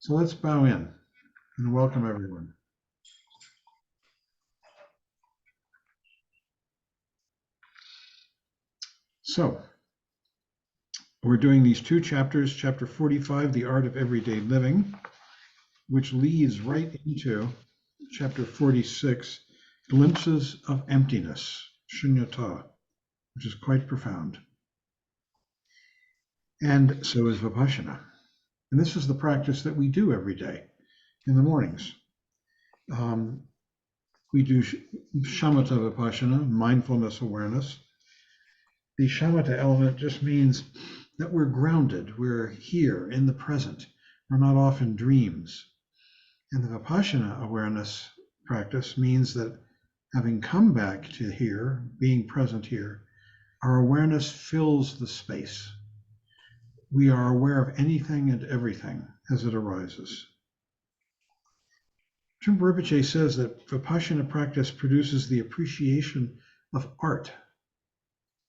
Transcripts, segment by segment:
So let's bow in and welcome everyone. So we're doing these two chapters, chapter 45, The Art of Everyday Living, which leads right into chapter 46, Glimpses of Emptiness, Shunyata, which is quite profound. And so is Vipassana. And this is the practice that we do every day in the mornings. We do shamatha Vipassana, mindfulness awareness. The shamatha element just means that we're grounded, we're here in the present, we're not off in dreams. And the Vipassana awareness practice means that having come back to here, being present here, our awareness fills the space. We are aware of anything and everything as it arises. Trungpa Rinpoche says that Vipassana practice produces the appreciation of art,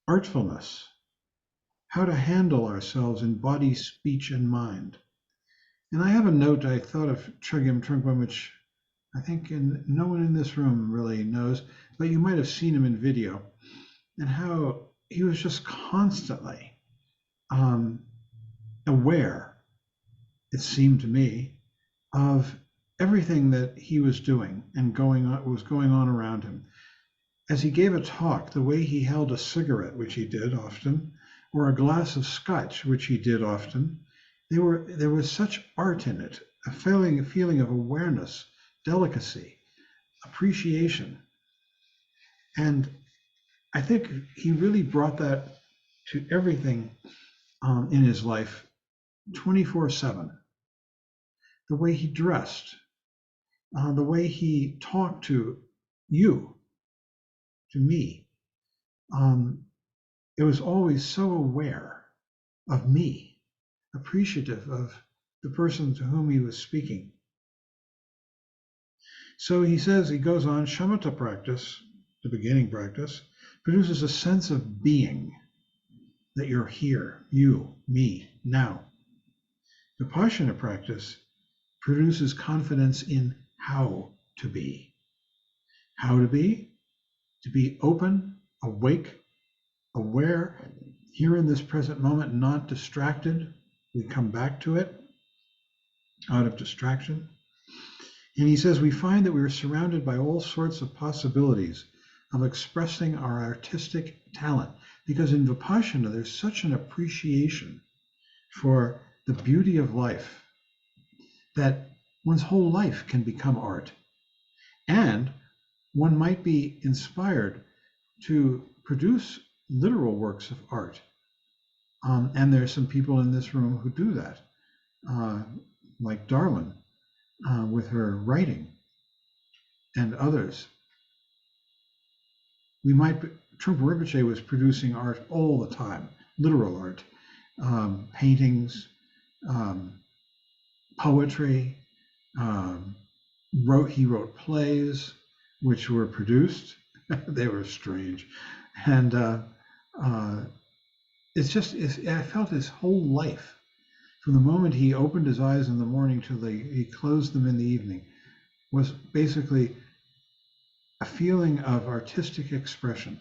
artfulness, how to handle ourselves in body, speech, and mind. And I have a note I thought of Chogyam Trungpa, which I think no one in this room really knows, but you might have seen him in video, and how he was just constantly aware, it seemed to me, of everything that he was doing and was going on around him. As he gave a talk, the way he held a cigarette, which he did often, or a glass of scotch, which he did often, there was such art in it, a feeling of awareness, delicacy, appreciation. And I think he really brought that to everything in his life 24/7. The way he dressed, the way he talked to you, to me. It was always so aware of me, appreciative of the person to whom he was speaking. So he says, he goes on, shamatha practice, the beginning practice, produces a sense of being, that you're here, you, me, now. Vipassana practice produces confidence in how to be. How to be? To be open, awake, aware, here in this present moment, not distracted. We come back to it out of distraction. And he says, we find that we are surrounded by all sorts of possibilities of expressing our artistic talent. Because in Vipassana, there's such an appreciation for the beauty of life that one's whole life can become art. And one might be inspired to produce literal works of art. And there's some people in this room who do that, like Darwin with her writing and others. Trungpa Rinpoche was producing art all the time, literal art, paintings, poetry. He wrote plays, which were produced. They were strange. And I felt his whole life, from the moment he opened his eyes in the morning till he closed them in the evening, was basically a feeling of artistic expression,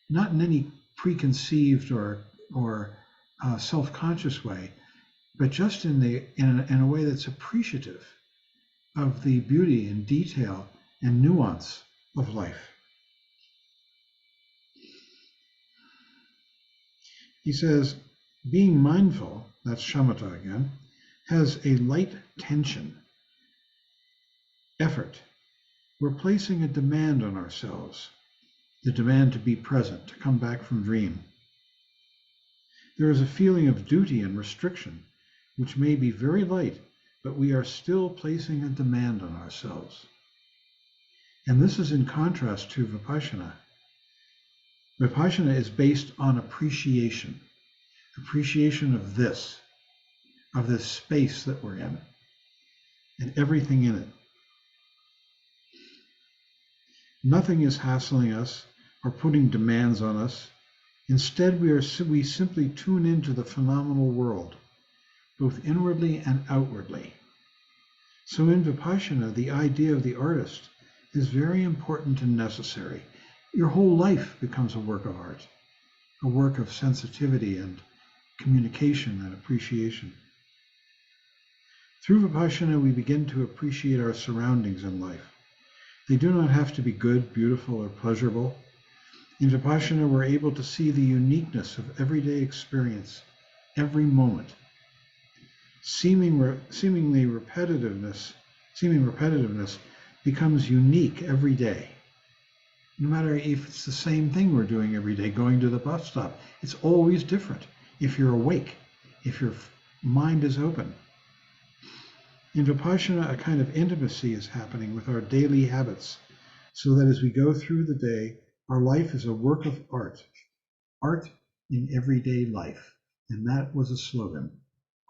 not in any preconceived or self-conscious way, but just in a way that's appreciative of the beauty and detail and nuance of life. He says, being mindful, that's shamatha again, has a light tension, effort. We're placing a demand on ourselves, the demand to be present, to come back from dream. There is a feeling of duty and restriction, which may be very light, but we are still placing a demand on ourselves. And this is in contrast to Vipassana. Vipassana is based on appreciation of this space that we're in, and everything in it. Nothing is hassling us or putting demands on us. Instead, we simply tune into the phenomenal world, both inwardly and outwardly. So in Vipassana, the idea of the artist is very important and necessary. Your whole life becomes a work of art, a work of sensitivity and communication and appreciation. Through Vipassana, we begin to appreciate our surroundings in life. They do not have to be good, beautiful, or pleasurable. In Vipassana, we're able to see the uniqueness of everyday experience, every moment. Seeming repetitiveness becomes unique every day. No matter if it's the same thing we're doing every day, going to the bus stop, it's always different if you're awake, if your mind is open. In Vipassana, a kind of intimacy is happening with our daily habits, so that as we go through the day, our life is a work of art. Art in everyday life. And that was a slogan.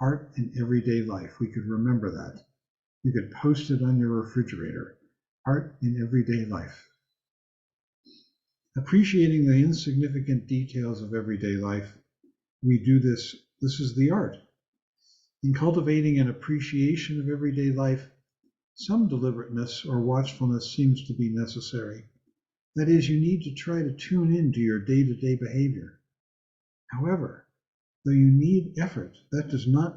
Art in everyday life. We could remember that. You could post it on your refrigerator. Art in everyday life. Appreciating the insignificant details of everyday life, we do this. This is the art. In cultivating an appreciation of everyday life, some deliberateness or watchfulness seems to be necessary. That is, you need to try to tune into your day-to-day behavior. However, though you need effort, that does not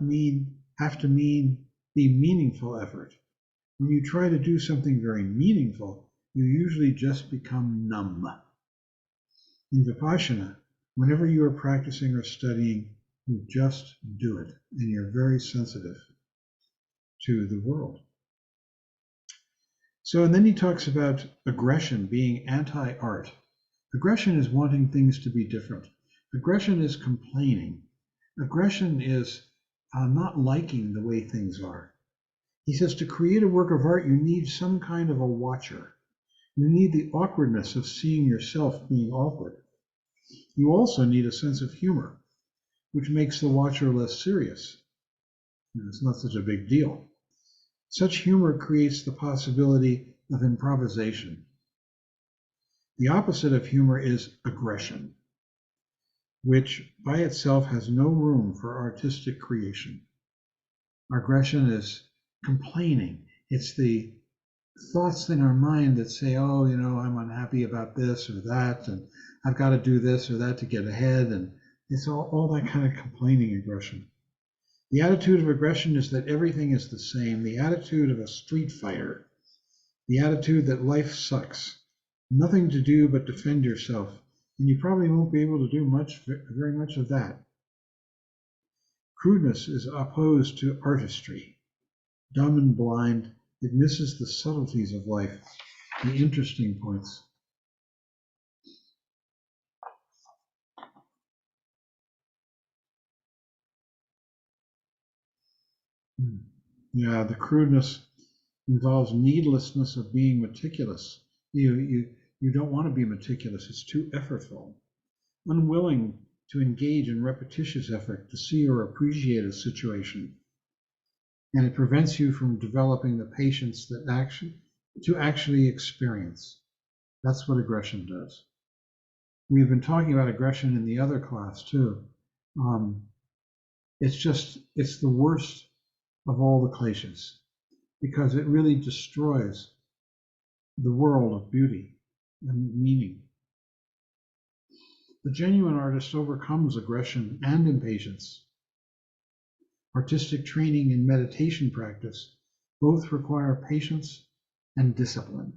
have to be meaningful effort. When you try to do something very meaningful, you usually just become numb. In Vipassana, whenever you are practicing or studying, you just do it, and you're very sensitive to the world. So, and then he talks about aggression being anti-art. Aggression is wanting things to be different. Aggression is complaining. Aggression is not liking the way things are. He says to create a work of art, you need some kind of a watcher. You need the awkwardness of seeing yourself being awkward. You also need a sense of humor, which makes the watcher less serious. It's not such a big deal. Such humor creates the possibility of improvisation. The opposite of humor is aggression, which by itself has no room for artistic creation. Aggression is complaining. It's the thoughts in our mind that say, oh, I'm unhappy about this or that, and I've got to do this or that to get ahead, and it's all that kind of complaining aggression. The attitude of aggression is that everything is the same, the attitude of a street fighter, the attitude that life sucks, nothing to do but defend yourself, and you probably won't be able to do very much of that. Crudeness is opposed to artistry. Dumb and blind, it misses the subtleties of life, the interesting points. Yeah, the crudeness involves needlessness of being meticulous. You don't want to be meticulous. It's too effortful. Unwilling to engage in repetitious effort to see or appreciate a situation. And it prevents you from developing the patience to actually experience. That's what aggression does. We've been talking about aggression in the other class too. It's the worst of all the kleshas, because it really destroys the world of beauty and meaning. The genuine artist overcomes aggression and impatience. Artistic training and meditation practice both require patience and discipline.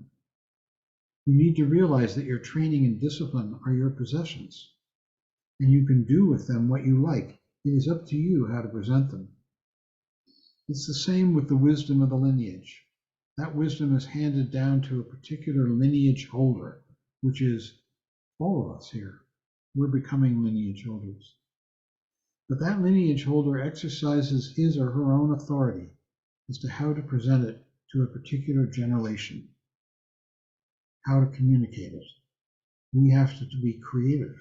You need to realize that your training and discipline are your possessions, and you can do with them what you like. It is up to you how to present them. It's the same with the wisdom of the lineage. That wisdom is handed down to a particular lineage holder, which is all of us here. We're becoming lineage holders. But that lineage holder exercises his or her own authority as to how to present it to a particular generation, how to communicate it. We have to be creative.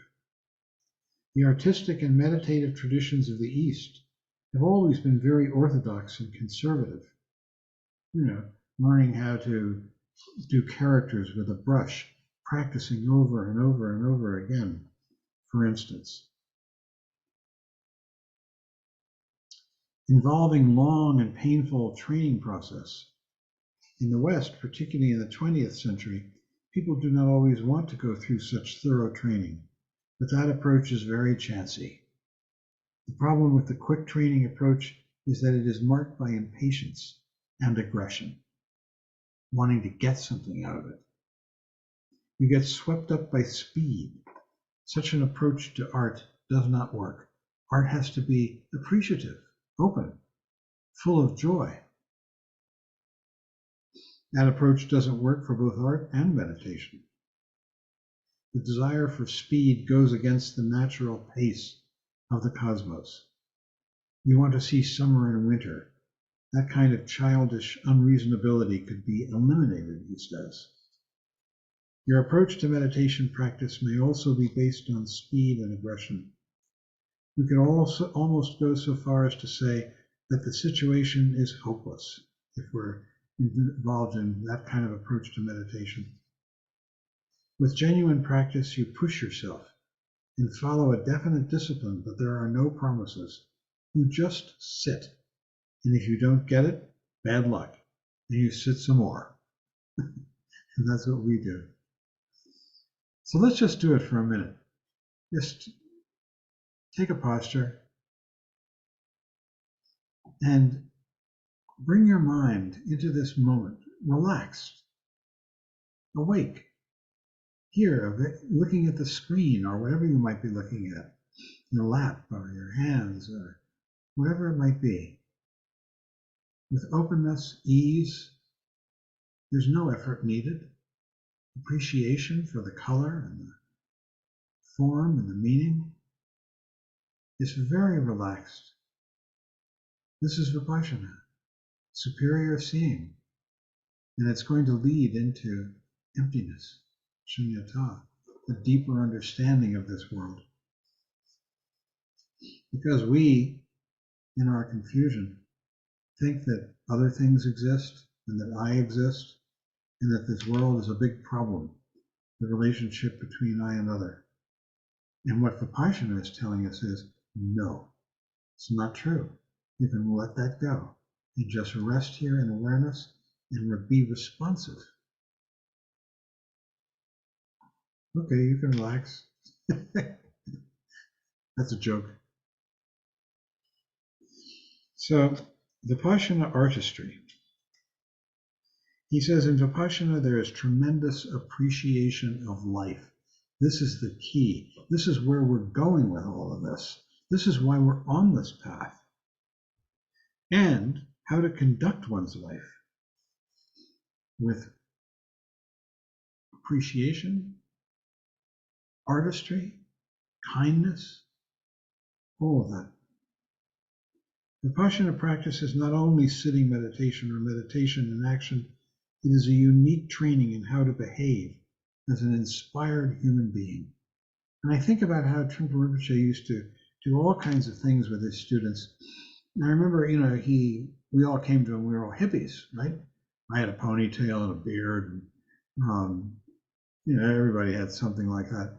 The artistic and meditative traditions of the East have always been very orthodox and conservative. Learning how to do characters with a brush, practicing over and over and over again, for instance. involving long and painful training process. In the West, particularly in the 20th century, people do not always want to go through such thorough training, but that approach is very chancy. The problem with the quick training approach is that it is marked by impatience and aggression, wanting to get something out of it. You get swept up by speed. Such an approach to art does not work. Art has to be appreciative, open, full of joy. That approach doesn't work for both art and meditation. The desire for speed goes against the natural pace of the cosmos. You want to see summer and winter. That kind of childish unreasonability could be eliminated, he says. Your approach to meditation practice may also be based on speed and aggression. We could also almost go so far as to say that the situation is hopeless if we're involved in that kind of approach to meditation. With genuine practice, you push yourself and follow a definite discipline, but there are no promises. You just sit. And if you don't get it, bad luck. And you sit some more. And that's what we do. So let's just do it for a minute. Just take a posture and bring your mind into this moment, relaxed, awake, here, looking at the screen or whatever you might be looking at, your lap or your hands or whatever it might be. With openness, ease, there's no effort needed. Appreciation for the color and the form and the meaning. It's very relaxed. This is Vipassana, superior seeing, and it's going to lead into emptiness, shunyata, a deeper understanding of this world. Because we, in our confusion, think that other things exist and that I exist and that this world is a big problem, the relationship between I and other. And what Vipassana is telling us is, no, it's not true. You can let that go and just rest here in awareness and be responsive. Okay, you can relax. That's a joke. So, Vipassana artistry. He says in Vipassana there is tremendous appreciation of life. This is the key. This is where we're going with all of this. This is why we're on this path. And how to conduct one's life with appreciation, artistry, kindness, all of that. Vipassana practice is not only sitting meditation or meditation in action, it is a unique training in how to behave as an inspired human being. And I think about how Trungpa Rinpoche used to do all kinds of things with his students. And I remember, we all came to him, we were all hippies, right? I had a ponytail and a beard, and everybody had something like that.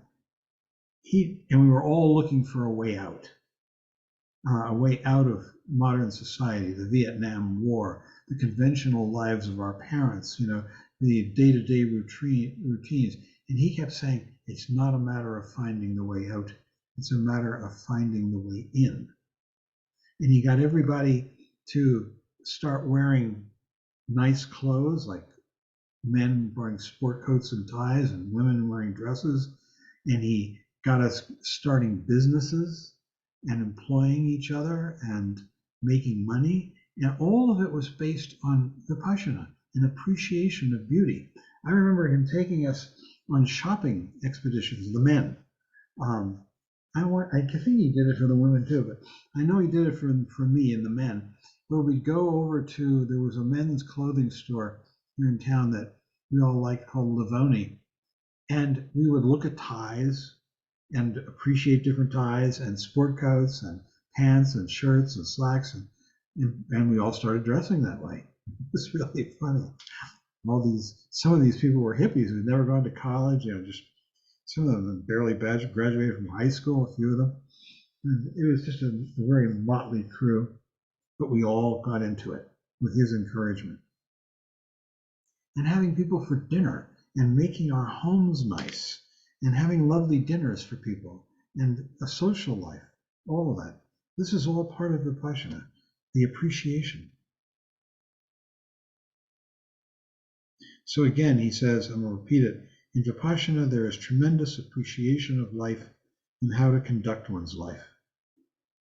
And we were all looking for a way out of modern society, the Vietnam War, the conventional lives of our parents, the day-to-day routines. And he kept saying, it's not a matter of finding the way out, it's a matter of finding the way in. And he got everybody to start wearing nice clothes, like men wearing sport coats and ties and women wearing dresses. And he got us starting businesses and employing each other and making money. And all of it was based on Vipassana, an appreciation of beauty. I remember him taking us on shopping expeditions, the men. I think he did it for the women too, but I know he did it for me and the men, where we'd go over to, there was a men's clothing store here in town that we all liked called Livoni. And we would look at ties and appreciate different ties and sport coats and pants and shirts and slacks. And we all started dressing that way. It was really funny. Some of these people were hippies who'd never gone to college, just some of them barely graduated from high school, a few of them. And it was just a very motley crew. but we all got into it with his encouragement. And having people for dinner and making our homes nice and having lovely dinners for people and a social life, all of that. This is all part of Vipassana, the appreciation. So again, he says, I'm going to repeat it, in Vipassana there is tremendous appreciation of life and how to conduct one's life.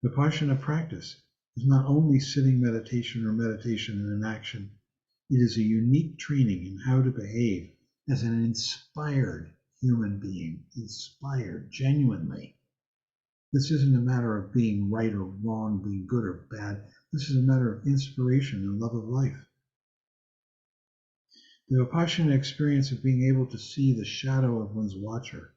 Vipassana practice is not only sitting meditation or meditation in an action, it is a unique training in how to behave as an inspired human being, inspired genuinely. This isn't a matter of being right or wrong, being good or bad. This is a matter of inspiration and love of life. The Vipassana experience of being able to see the shadow of one's watcher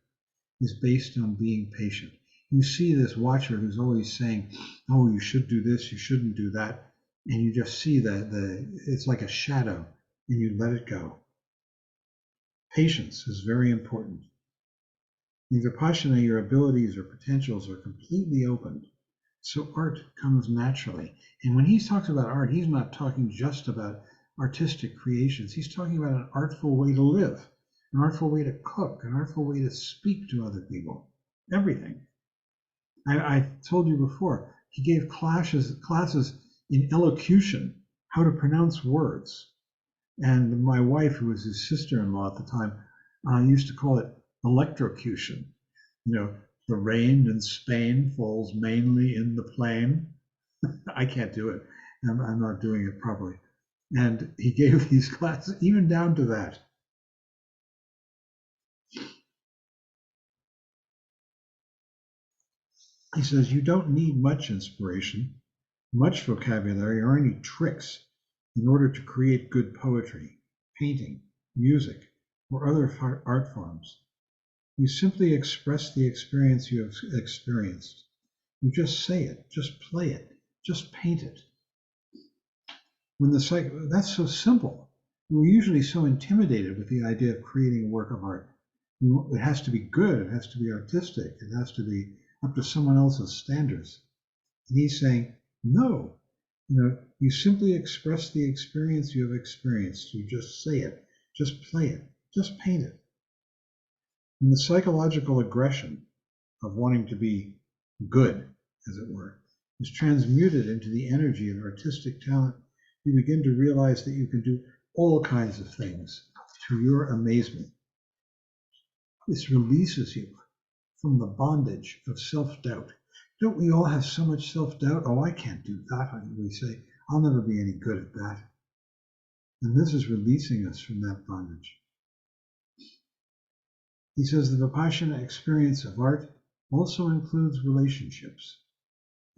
is based on being patient. You see this watcher who's always saying, oh, you should do this, you shouldn't do that. And you just see it's like a shadow and you let it go. Patience is very important. In Vipassana, your abilities or potentials are completely opened. So art comes naturally. And when he talks about art, he's not talking just about artistic creations. He's talking about an artful way to live, an artful way to cook, an artful way to speak to other people, everything. I told you before, he gave classes in elocution, how to pronounce words. And my wife, who was his sister-in-law at the time, used to call it electrocution. You know, the rain in Spain falls mainly in the plain. I can't do it. I'm not doing it properly. And he gave these classes, even down to that. He says, you don't need much inspiration, much vocabulary, or any tricks in order to create good poetry, painting, music, or other art forms. You simply express the experience you have experienced. You just say it, just play it, just paint it. That's so simple. We're usually so intimidated with the idea of creating a work of art. It has to be good, it has to be artistic, it has to be up to someone else's standards. And he's saying, no, you simply express the experience you have experienced. You just say it, just play it, just paint it. And the psychological aggression of wanting to be good, as it were, is transmuted into the energy of artistic talent. You begin to realize that you can do all kinds of things to your amazement. This releases you from the bondage of self-doubt. Don't we all have so much self-doubt? Oh, I can't do that. We say, I'll never be any good at that. And this is releasing us from that bondage. He says the Vipassana experience of art also includes relationships.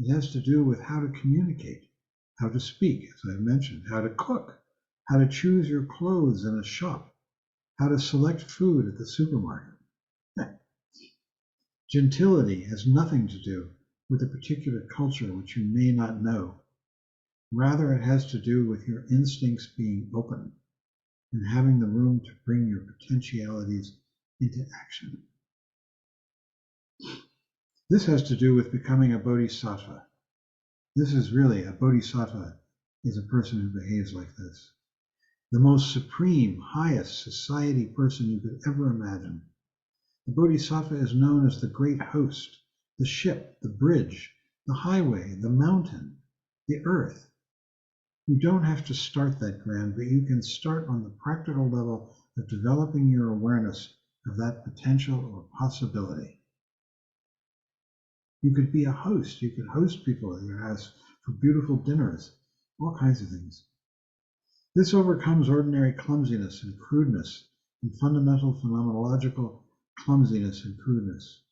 It has to do with how to communicate, how to speak, as I've mentioned, how to cook, how to choose your clothes in a shop, how to select food at the supermarket. Gentility has nothing to do with a particular culture which you may not know. Rather, it has to do with your instincts being open and having the room to bring your potentialities into action. This has to do with becoming a Bodhisattva. This is really a Bodhisattva is a person who behaves like this. The most supreme, highest society person you could ever imagine. The Bodhisattva is known as the great host, the ship, the bridge, the highway, the mountain, the earth. You don't have to start that grand, but you can start on the practical level of developing your awareness of that potential or possibility. You could be a host. You could host people at your house for beautiful dinners, all kinds of things. This overcomes ordinary clumsiness and crudeness and fundamental phenomenological clumsiness and crudeness.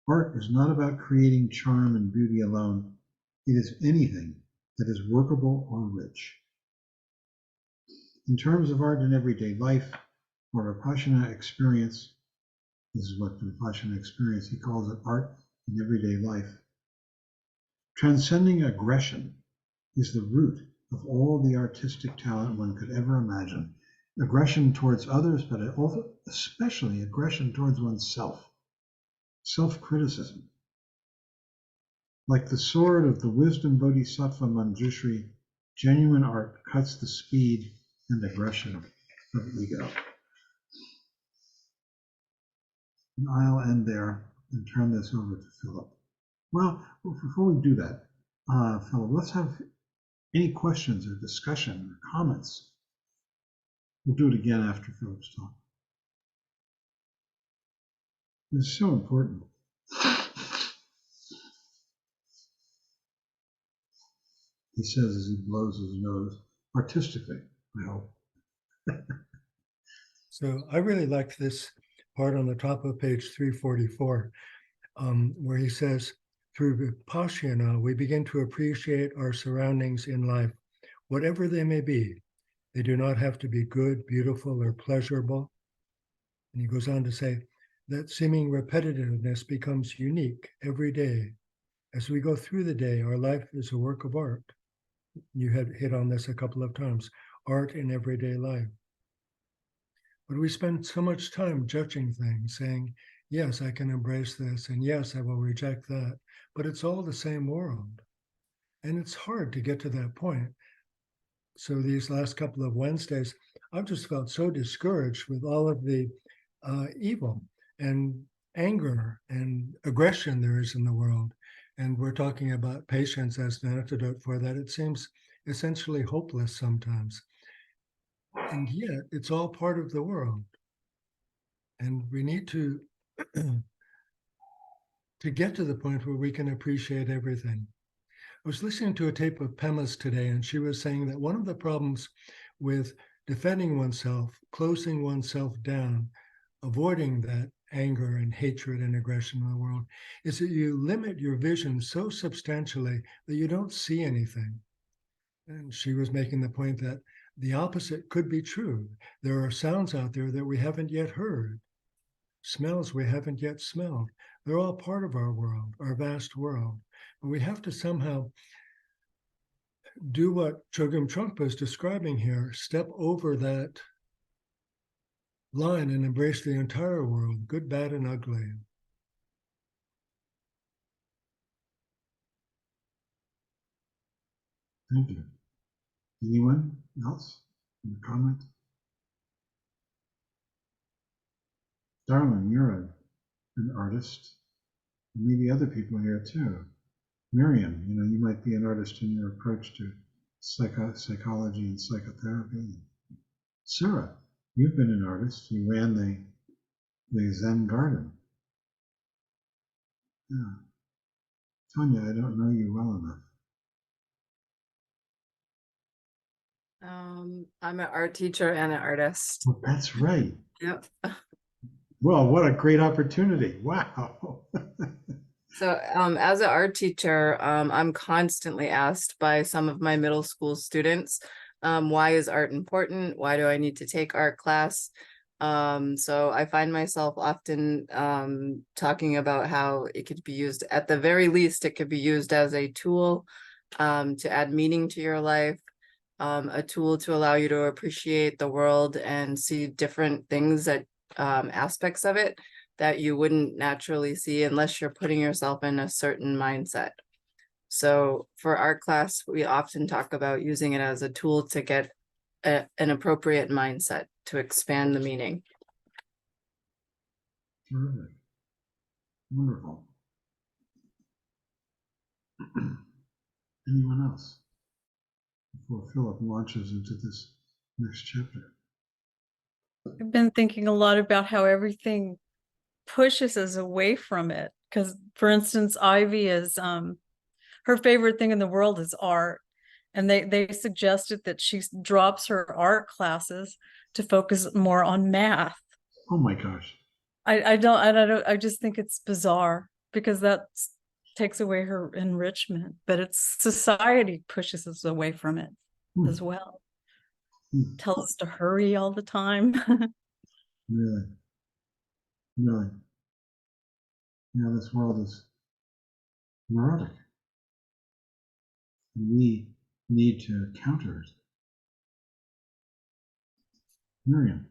Art is not about creating charm and beauty alone. It is anything that is workable or rich. In terms of art in everyday life, or Vipassana experience, this is what the Vipassana experience, he calls it art in everyday life. Transcending aggression is the root of all the artistic talent one could ever imagine. Aggression towards others, but especially aggression towards oneself. Self-criticism. Like the sword of the wisdom Bodhisattva Manjushri, genuine art cuts the speed and aggression of ego. And I'll end there and turn this over to Philip. Well, before we do that, Philip, let's have any questions or discussion or comments. We'll do it again after Philip's talk. It's so important. He says as he blows his nose, artistically, I hope. So I really liked this part on the top of page 344, where he says, through Vipassana, we begin to appreciate our surroundings in life, whatever they may be. They do not have to be good, beautiful, or pleasurable. And he goes on to say that seeming repetitiveness becomes unique every day. As we go through the day, our life is a work of art. You had hit on this a couple of times, art in everyday life. But we spend so much time judging things, saying, yes, I can embrace this, and yes, I will reject that. But it's all the same world. And it's hard to get to that point. So these last couple of Wednesdays, I've just felt so discouraged with all of the evil and anger and aggression there is in the world. And we're talking about patience as an antidote for that. It seems essentially hopeless sometimes. And yet it's all part of the world. And we need to get to the point where we can appreciate everything. I was listening to a tape of Pema's today, and she was saying that one of the problems with defending oneself, closing oneself down, avoiding that anger and hatred and aggression in the world, is that you limit your vision so substantially that you don't see anything. And she was making the point that the opposite could be true. There are sounds out there that we haven't yet heard, smells we haven't yet smelled. They're all part of our world, our vast world. But we have to somehow do what Chogyam Trungpa is describing here, step over that line and embrace the entire world, good, bad, and ugly. Thank you. Anyone else in the comment? Darling, you're an artist. Maybe other people here too. Miriam, you might be an artist in your approach to psychology and psychotherapy. Sarah, you've been an artist. You ran the Zen garden. Yeah. Tanya, I don't know you well enough. I'm an art teacher and an artist. Well, that's right. Yep. Well, what a great opportunity. Wow. So as an art teacher, I'm constantly asked by some of my middle school students, why is art important? Why do I need to take art class? So I find myself often talking about how it could be used, at the very least, it could be used as a tool to add meaning to your life, a tool to allow you to appreciate the world and see different things, that aspects of it that you wouldn't naturally see unless you're putting yourself in a certain mindset. So for art class, we often talk about using it as a tool to get an appropriate mindset to expand the meaning. Terrific. Wonderful. Anyone else before Philip launches into this next chapter? I've been thinking a lot about how everything pushes us away from it. Because, for instance, Ivy is her favorite thing in the world is art, and they suggested that she drops her art classes to focus more on math. Oh my gosh. I just think it's bizarre, because that takes away her enrichment, but it's society pushes us away from it as well. Tells us to hurry all the time. Really? Really? Yeah, this world is neurotic. We need to counter it. Miriam.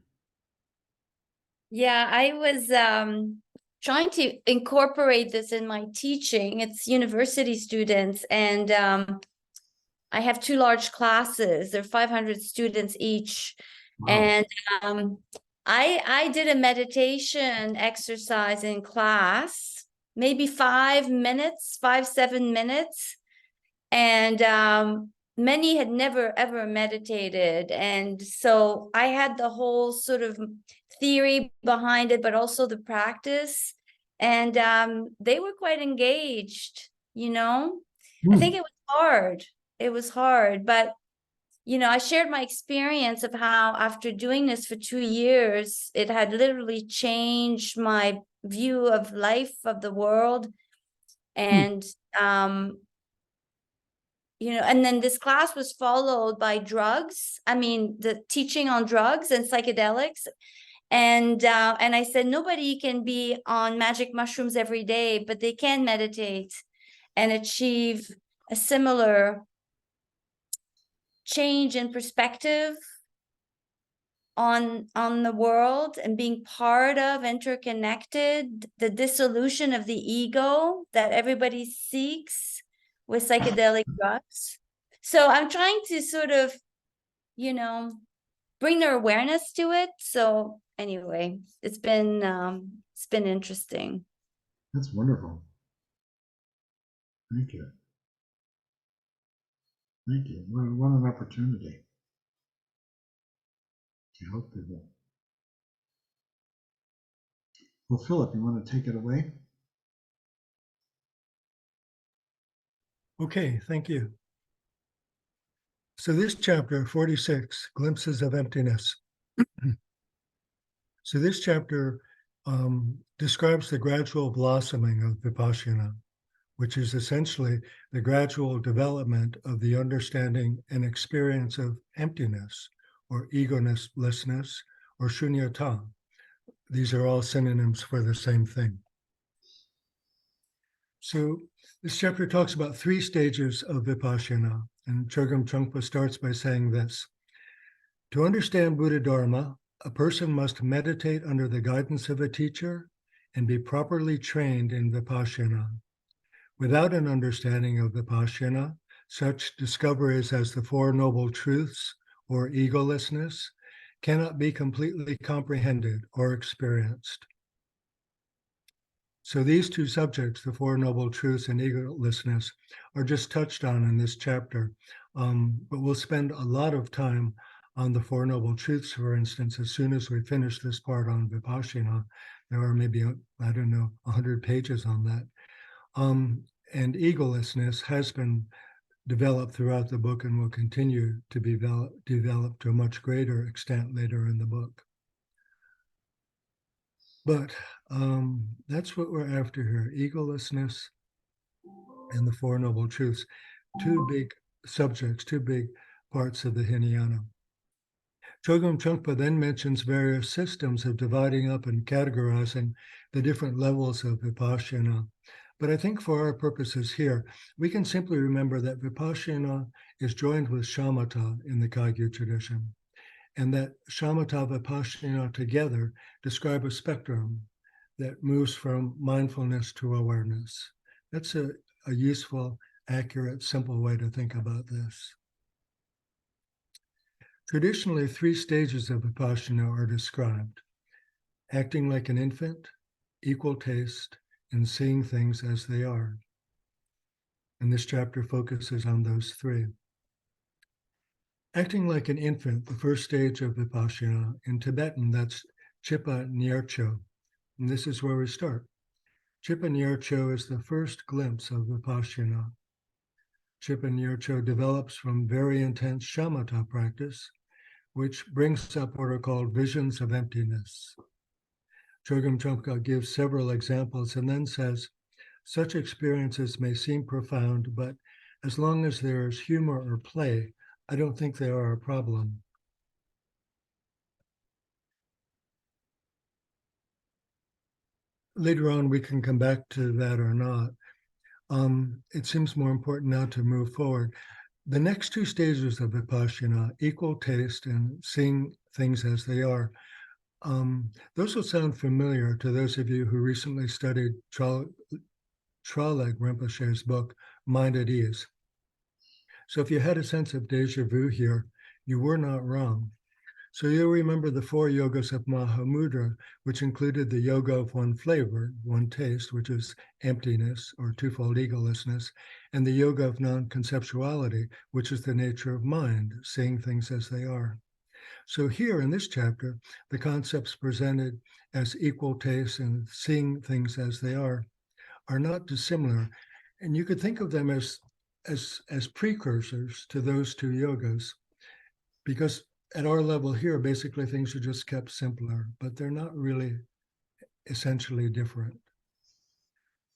Yeah, I was trying to incorporate this in my teaching. It's university students, and I have 2 large classes. They're 500 students each. Wow. And I did a meditation exercise in class, maybe 5 minutes, 5-7 minutes. And many had never ever meditated. And so I had the whole sort of theory behind it, but also the practice. And they were quite engaged, you know. I think it was hard. It was hard, but you know, I shared my experience of how after doing this for 2 years, it had literally changed my view of life, of the world. And you know, and then this class was followed by drugs. I mean, the teaching on drugs and psychedelics. And I said, nobody can be on magic mushrooms every day, but they can meditate and achieve a similar change in perspective on the world and being part of, interconnected, the dissolution of the ego that everybody seeks with psychedelic drugs. So I'm trying to sort of, you know, bring their awareness to it. So anyway, it's been interesting. That's wonderful. Thank you. Thank you. What an opportunity to help people. Well, Philip, you want to take it away? Okay, thank you. So this chapter 46, Glimpses of Emptiness. So this chapter describes the gradual blossoming of Vipassana, which is essentially the gradual development of the understanding and experience of emptiness, or egolessness, or shunyata. These are all synonyms for the same thing. So this chapter talks about 3 stages of Vipassana, and Chogyam Trungpa starts by saying this: to understand Buddha Dharma, a person must meditate under the guidance of a teacher and be properly trained in Vipassana. Without an understanding of Vipassana, such discoveries as the Four Noble Truths or egolessness cannot be completely comprehended or experienced. So these 2 subjects, the Four Noble Truths and egolessness, are just touched on in this chapter. But we'll spend a lot of time on the Four Noble Truths, for instance. As soon as we finish this part on Vipassana, there are maybe, 100 pages on that. And egolessness has been developed throughout the book and will continue to be developed to a much greater extent later in the book. But that's what we're after here: egolessness and the Four Noble Truths. 2 big subjects, 2 big parts of the Hinayana. Chogyam Trungpa then mentions various systems of dividing up and categorizing the different levels of Vipassana. But I think for our purposes here, we can simply remember that Vipassana is joined with Shamatha in the Kagyu tradition, and that Shamatha Vipassana together describe a spectrum that moves from mindfulness to awareness. That's a useful, accurate, simple way to think about this. Traditionally, 3 stages of Vipassana are described: acting like an infant, equal taste, and seeing things as they are. And this chapter focuses on those 3. Acting like an infant, the first stage of Vipassana, in Tibetan, that's Chippa Nyercho. And this is where we start. Chippa Nyercho is the first glimpse of Vipassana. Chippa Nyercho develops from very intense shamatha practice, which brings up what are called visions of emptiness. Chogyam Trungpa gives several examples and then says, such experiences may seem profound, but as long as there is humor or play, I don't think they are a problem. Later on, we can come back to that or not. It seems more important now to move forward. The next 2 stages of Vipassana, equal taste and seeing things as they are Those will sound familiar to those of you who recently studied Traleg Rinpoche's book, Mind at Ease. So if you had a sense of deja vu here, you were not wrong. So you'll remember the 4 yogas of Mahamudra, which included the yoga of one flavor, one taste, which is emptiness or twofold egolessness, and the yoga of non-conceptuality, which is the nature of mind, seeing things as they are. So here in this chapter, the concepts presented as equal taste and seeing things as they are not dissimilar. And you could think of them as precursors to those 2 yogas, because at our level here, basically things are just kept simpler, but they're not really essentially different.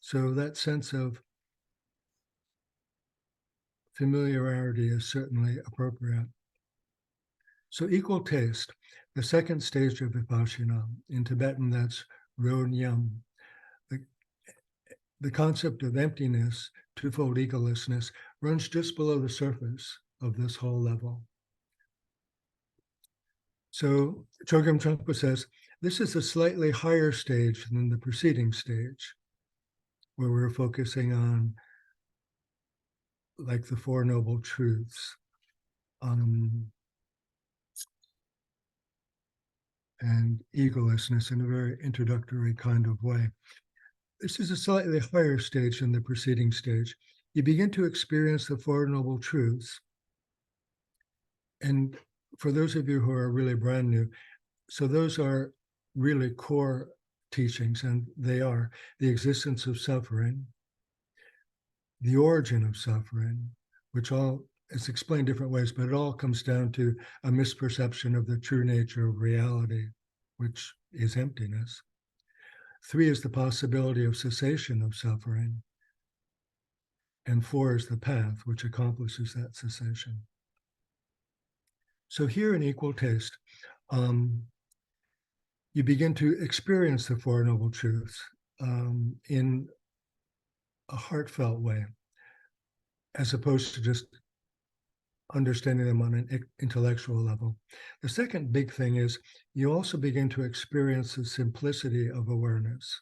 So that sense of familiarity is certainly appropriate. So equal taste, the second stage of Vipassana. In Tibetan, that's Ro Nyam. The concept of emptiness, twofold egolessness, runs just below the surface of this whole level. So Chogyam Trungpa says, this is a slightly higher stage than the preceding stage, where we're focusing on like the 4 Noble Truths. And egolessness in a very introductory kind of way. This is a slightly higher stage than the preceding stage. You begin to experience the 4 Noble Truths. And for those of you who are really brand new, so those are really core teachings, and they are the existence of suffering, the origin of suffering, which all is explained different ways, but it all comes down to a misperception of the true nature of reality, which is emptiness. 3 is the possibility of cessation of suffering. And 4 is the path which accomplishes that cessation. So here in equal taste, you begin to experience the 4 Noble Truths in a heartfelt way, as opposed to just understanding them on an intellectual level. The second big thing is you also begin to experience the simplicity of awareness.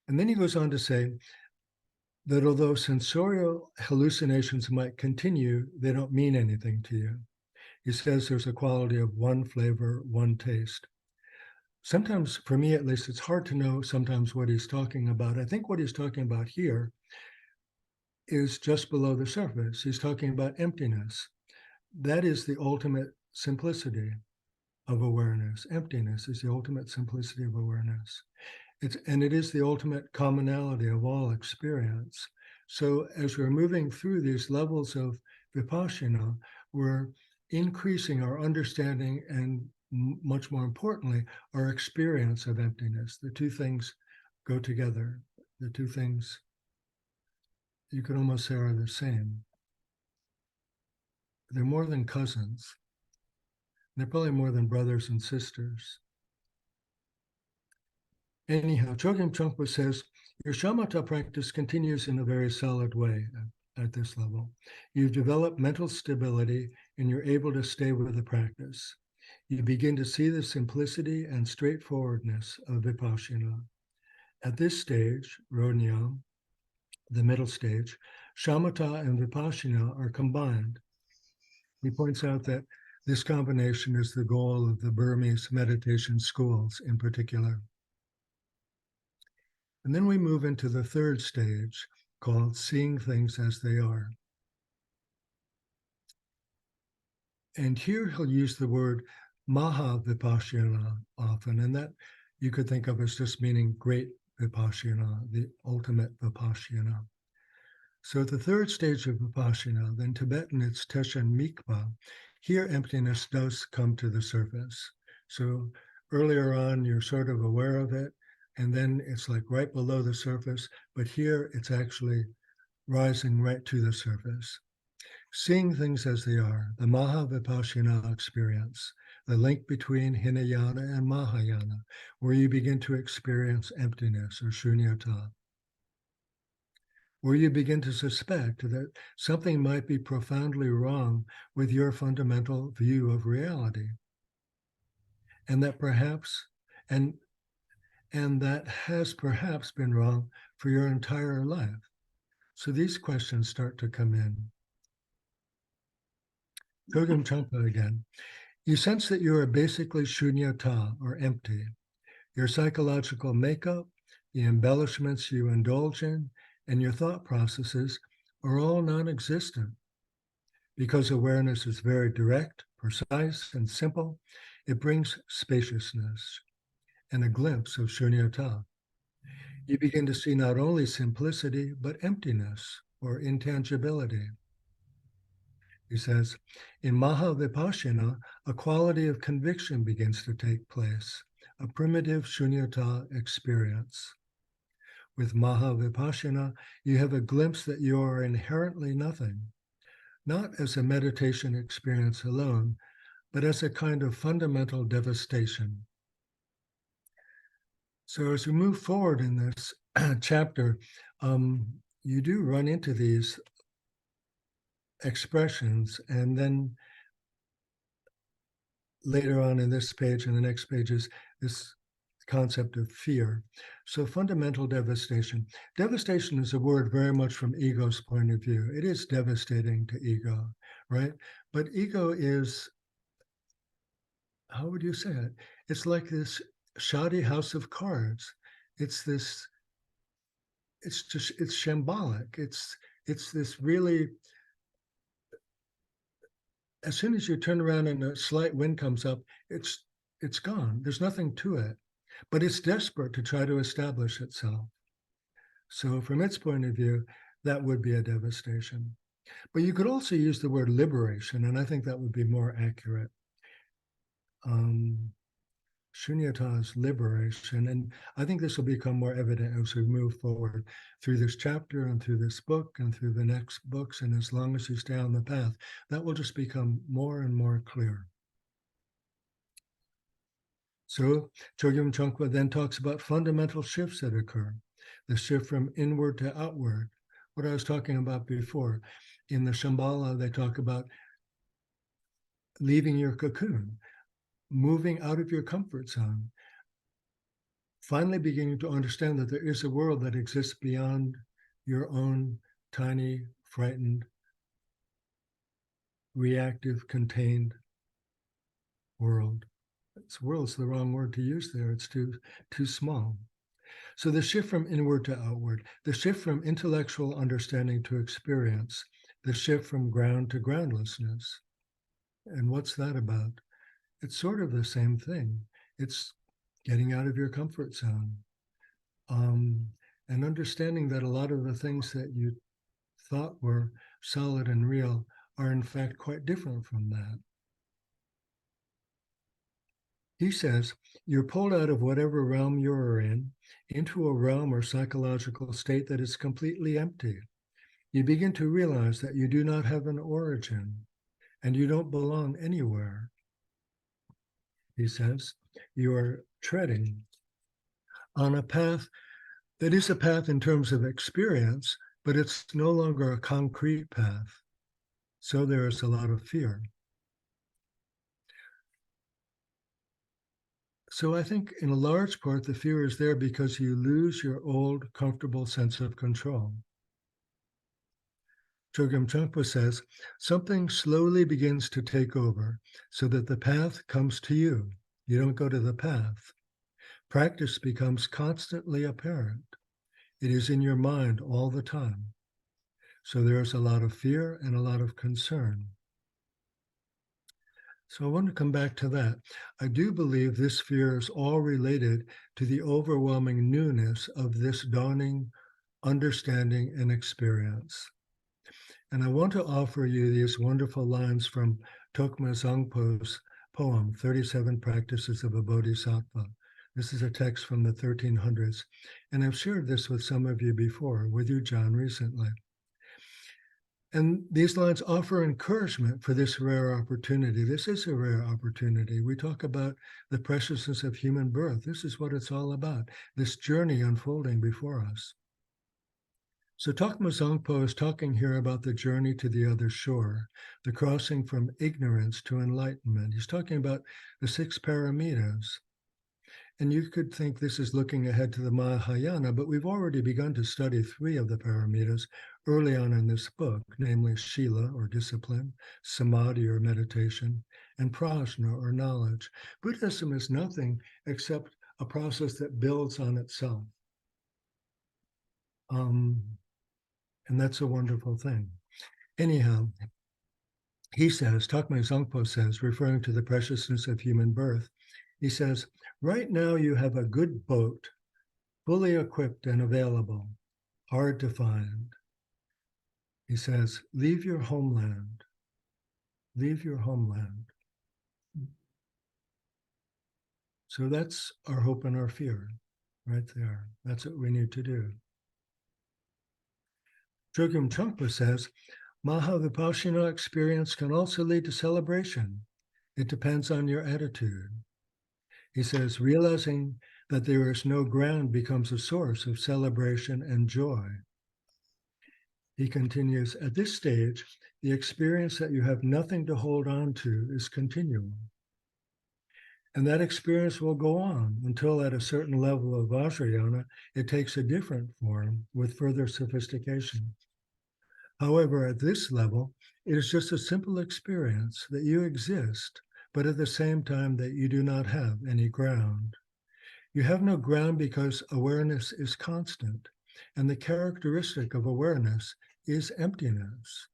And then he goes on to say that although sensorial hallucinations might continue, they don't mean anything to you. He says there's a quality of one flavor, one taste. Sometimes, for me at least, it's hard to know sometimes what he's talking about. I think what he's talking about here is just below the surface. He's talking about emptiness. That is the ultimate simplicity of awareness. Emptiness is the ultimate simplicity of awareness. It is the ultimate commonality of all experience. So as we're moving through these levels of Vipassana, we're increasing our understanding and much more importantly, our experience of emptiness. The 2 things go together. The 2 things you could almost say are the same. They're more than cousins. They're probably more than brothers and sisters. Anyhow, Chogyam Trungpa says, your shamatha practice continues in a very solid way at this level. You've developed mental stability and you're able to stay with the practice. You begin to see the simplicity and straightforwardness of Vipassana. At this stage, Rodnyam, the middle stage, shamatha and Vipassana are combined. He points out that this combination is the goal of the Burmese meditation schools in particular. And then we move into the 3rd stage called seeing things as they are. And here he'll use the word Maha Vipassana often, and that you could think of as just meaning great Vipassana, the ultimate Vipassana. So at the 3rd stage of Vipassana, then Tibetan it's Teshan Mikpa, here emptiness does come to the surface. So earlier on, you're sort of aware of it, and then it's like right below the surface, but here it's actually rising right to the surface. Seeing things as they are, the Maha Vipassana experience, the link between Hinayana and Mahayana, where you begin to experience emptiness or shunyata. where you begin to suspect that something might be profoundly wrong with your fundamental view of reality, and that perhaps, and that has perhaps been wrong for your entire life. So these questions start to come in. Chogyam Trungpa again. You sense that you are basically shunyata, or empty. Your psychological makeup, the embellishments you indulge in, and your thought processes are all non-existent. Because awareness is very direct, precise, and simple, it brings spaciousness and a glimpse of shunyata. You begin to see not only simplicity, but emptiness or intangibility. He says, in Maha Vipassana, a quality of conviction begins to take place, a primitive shunyata experience. With Maha Vipassana, you have a glimpse that you are inherently nothing, not as a meditation experience alone, but as a kind of fundamental devastation. So as we move forward in this chapter, you do run into these expressions, and then later on in this page and the next page is this concept of fear. So fundamental devastation. Devastation is a word very much from ego's point of view. It is devastating to ego, right? But ego is, how would you say it? It's like this shoddy house of cards. It's this, it's shambolic. It's this really, as soon as you turn around and a slight wind comes up, it's gone. There's nothing to it, but it's desperate to try to establish itself. So from its point of view, that would be a devastation. But you could also use the word liberation, and I think that would be more accurate. Shunyata is liberation, and I think this will become more evident as we move forward through this chapter and through this book and through the next books, and as long as you stay on the path, that will just become more and more clear. So Chogyam Trungpa then talks about fundamental shifts that occur, the shift from inward to outward, what I was talking about before. In the Shambhala, they talk about leaving your cocoon, moving out of your comfort zone, finally beginning to understand that there is a world that exists beyond your own tiny, frightened, reactive, contained world. World's the wrong word to use there. It's too small. So the shift from inward to outward, the shift from intellectual understanding to experience, the shift from ground to groundlessness. And what's that about? It's sort of the same thing. It's getting out of your comfort zone, and understanding that a lot of the things that you thought were solid and real are in fact quite different from that. He says, you're pulled out of whatever realm you're in into a realm or psychological state that is completely empty. You begin to realize that you do not have an origin and you don't belong anywhere. He says, you are treading on a path that is a path in terms of experience, but it's no longer a concrete path. So there is a lot of fear. So I think in a large part, the fear is there because you lose your old, comfortable sense of control. Chogyam Trungpa says, something slowly begins to take over so that the path comes to you. You don't go to the path. Practice becomes constantly apparent. It is in your mind all the time. So there's a lot of fear and a lot of concern. So I want to come back to that. I do believe this fear is all related to the overwhelming newness of this dawning understanding and experience. And I want to offer you these wonderful lines from Tokma Zangpo's poem, 37 Practices of a Bodhisattva. This is a text from the 1300s. And I've shared this with some of you before, with you, John, recently. And these lines offer encouragement for this rare opportunity. This is a rare opportunity. We talk about the preciousness of human birth. This is what it's all about, this journey unfolding before us. So Tokma Zangpo is talking here about the journey to the other shore, the crossing from ignorance to enlightenment. He's talking about the 6 paramitas. And you could think this is looking ahead to the Mahayana, but we've already begun to study 3 of the paramitas early on in this book, namely Shila or discipline, Samadhi or meditation, and Prajna or knowledge. Buddhism is nothing except a process that builds on itself. And that's a wonderful thing. Anyhow, he says, Tokmai Zangpo says, referring to the preciousness of human birth, he says, right now you have a good boat, fully equipped and available, hard to find. He says, leave your homeland. Leave your homeland. So that's our hope and our fear right there. That's what we need to do. Chogyam Trungpa says, Mahavipassana experience can also lead to celebration. It depends on your attitude. He says, realizing that there is no ground becomes a source of celebration and joy. He continues, at this stage, the experience that you have nothing to hold on to is continual. And that experience will go on until at a certain level of Vajrayana, it takes a different form with further sophistication. However, at this level, it is just a simple experience that you exist, but at the same time that you do not have any ground. You have no ground because awareness is constant, and the characteristic of awareness is emptiness.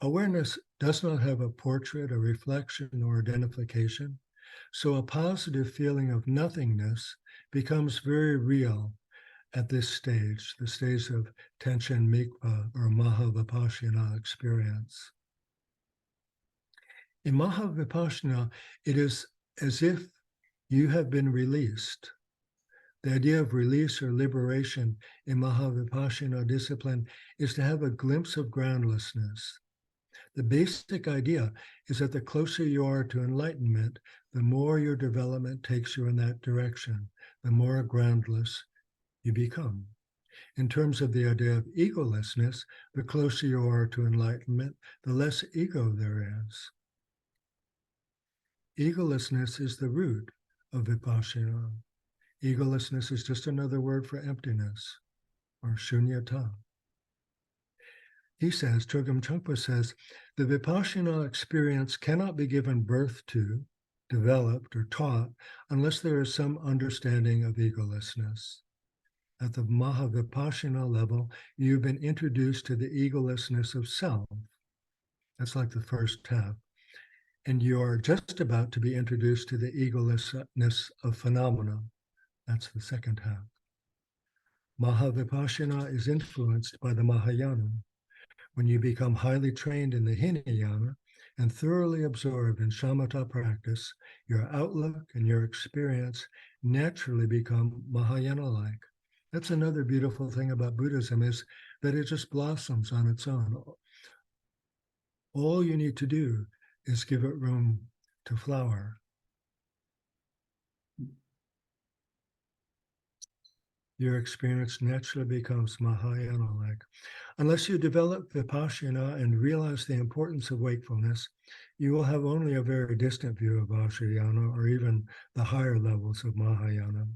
Awareness does not have a portrait, a reflection, or identification, so a positive feeling of nothingness becomes very real at this stage, the stage of Tenchen Mikpa or Mahavipassana experience. In Mahavipassana, it is as if you have been released. The idea of release or liberation in Mahavipassana discipline is to have a glimpse of groundlessness. The basic idea is that the closer you are to enlightenment, the more your development takes you in that direction, the more groundless you become. In terms of the idea of egolessness, the closer you are to enlightenment, the less ego there is. Egolessness is the root of Vipassana. Egolessness is just another word for emptiness or shunyata. He says, Chogyam Trungpa says, the Vipassana experience cannot be given birth to, developed, or taught unless there is some understanding of egolessness. At the Mahavipassana level, you've been introduced to the egolessness of self. That's like the first half. And you are just about to be introduced to the egolessness of phenomena. That's the second half. Mahavipassana is influenced by the Mahayana. When you become highly trained in the Hinayana and thoroughly absorbed in shamatha practice, your outlook and your experience naturally become Mahayana-like. That's another beautiful thing about Buddhism is that it just blossoms on its own. All you need to do is give it room to flower. Your experience naturally becomes Mahayana-like. Unless you develop Vipassana and realize the importance of wakefulness, you will have only a very distant view of Vajrayana or even the higher levels of Mahayana.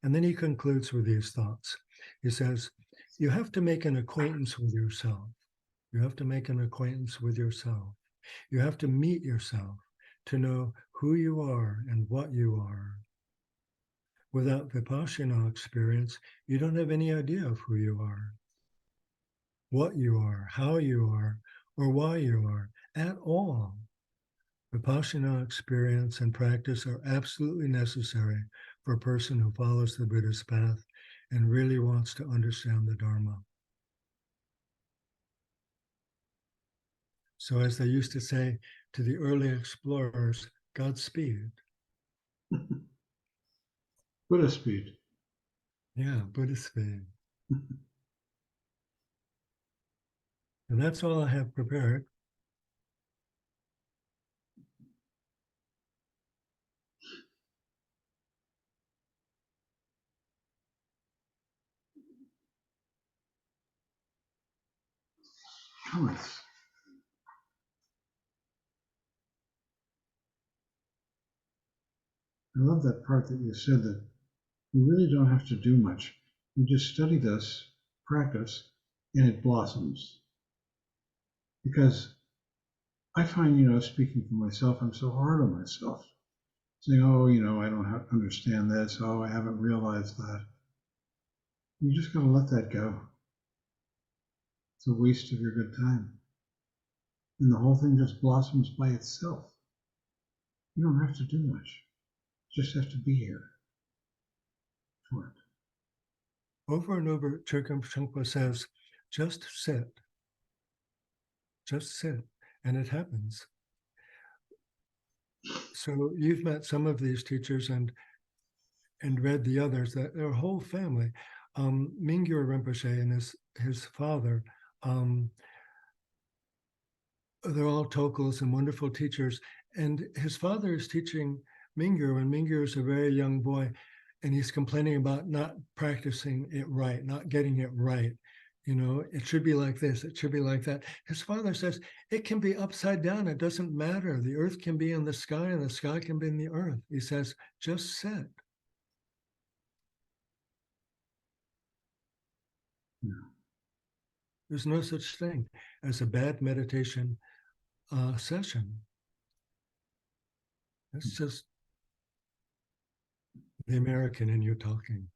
And then he concludes with these thoughts. He says, you have to make an acquaintance with yourself. You have to make an acquaintance with yourself. You have to meet yourself to know who you are and what you are. Without Vipassana experience, you don't have any idea of who you are, what you are, how you are, or why you are at all. Vipassana experience and practice are absolutely necessary for a person who follows the Buddhist path and really wants to understand the Dharma. So as they used to say to the early explorers, Godspeed. Buddhist speed. Yeah, Buddhist speed. And that's all I have prepared. comments? I love that part that you said that we really don't have to do much. We just study this, practice, and it blossoms. Because I find, speaking for myself, I'm so hard on myself. Saying, oh, I don't understand this. Oh, I haven't realized that. You just got to let that go. It's a waste of your good time. And the whole thing just blossoms by itself. You don't have to do much. You just have to be here for it. Over and over, Chögyam Trungpa says, just sit. Just sit. And it happens. So you've met some of these teachers and read the others, that their whole family. Mingyur Rinpoche and his father, they're all Tokals and wonderful teachers. And his father is teaching Mingyur when Mingyur is a very young boy, and he's complaining about not practicing it right, not getting it right. It should be like this, it should be like that. His father says, it can be upside down, it doesn't matter. The earth can be in the sky and the sky can be in the earth. He says, just sit. Yeah. There's no such thing as a bad meditation session. It's just the American in you talking.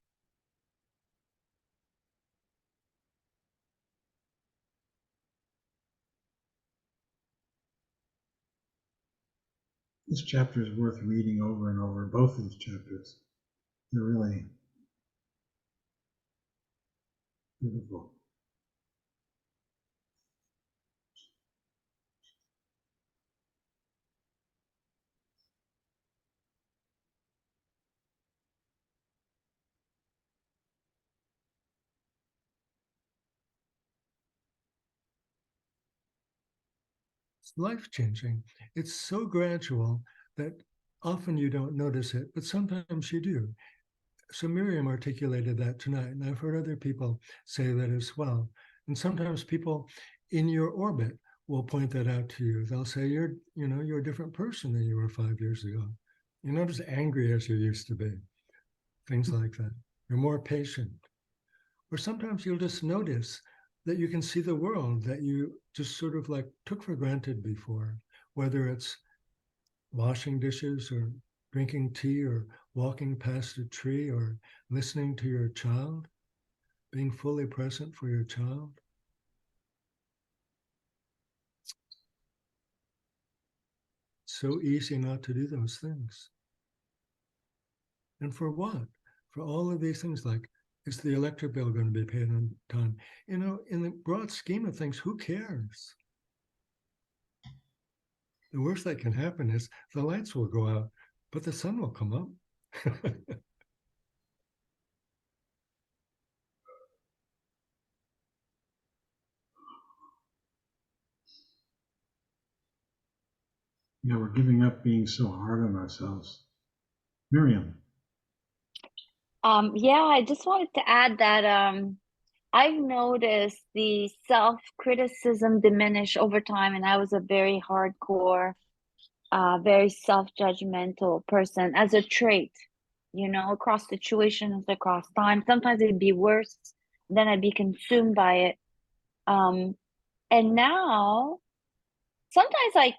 This chapter is worth reading over and over, both these chapters. They're really beautiful. It's life-changing. It's so gradual that often you don't notice it, but sometimes you do. So Miriam articulated that tonight, and I've heard other people say that as well. And sometimes people in your orbit will point that out to you. They'll say, you're a different person than you were 5 years ago. You're not as angry as you used to be. Things like that. You're more patient. Or sometimes you'll just notice that you can see the world that you just sort of like took for granted before, whether it's washing dishes or drinking tea or walking past a tree or listening to your child, being fully present for your child. So easy not to do those things. And for what? For all of these things, like, is the electric bill going to be paid on time? In the broad scheme of things, who cares? The worst that can happen is the lights will go out, but the sun will come up. Yeah, we're giving up being so hard on ourselves. Miriam. Yeah, I just wanted to add that I've noticed the self-criticism diminish over time, and I was a very hardcore, very self-judgmental person as a trait, across situations, across time. Sometimes it'd be worse, then I'd be consumed by it. And now, sometimes I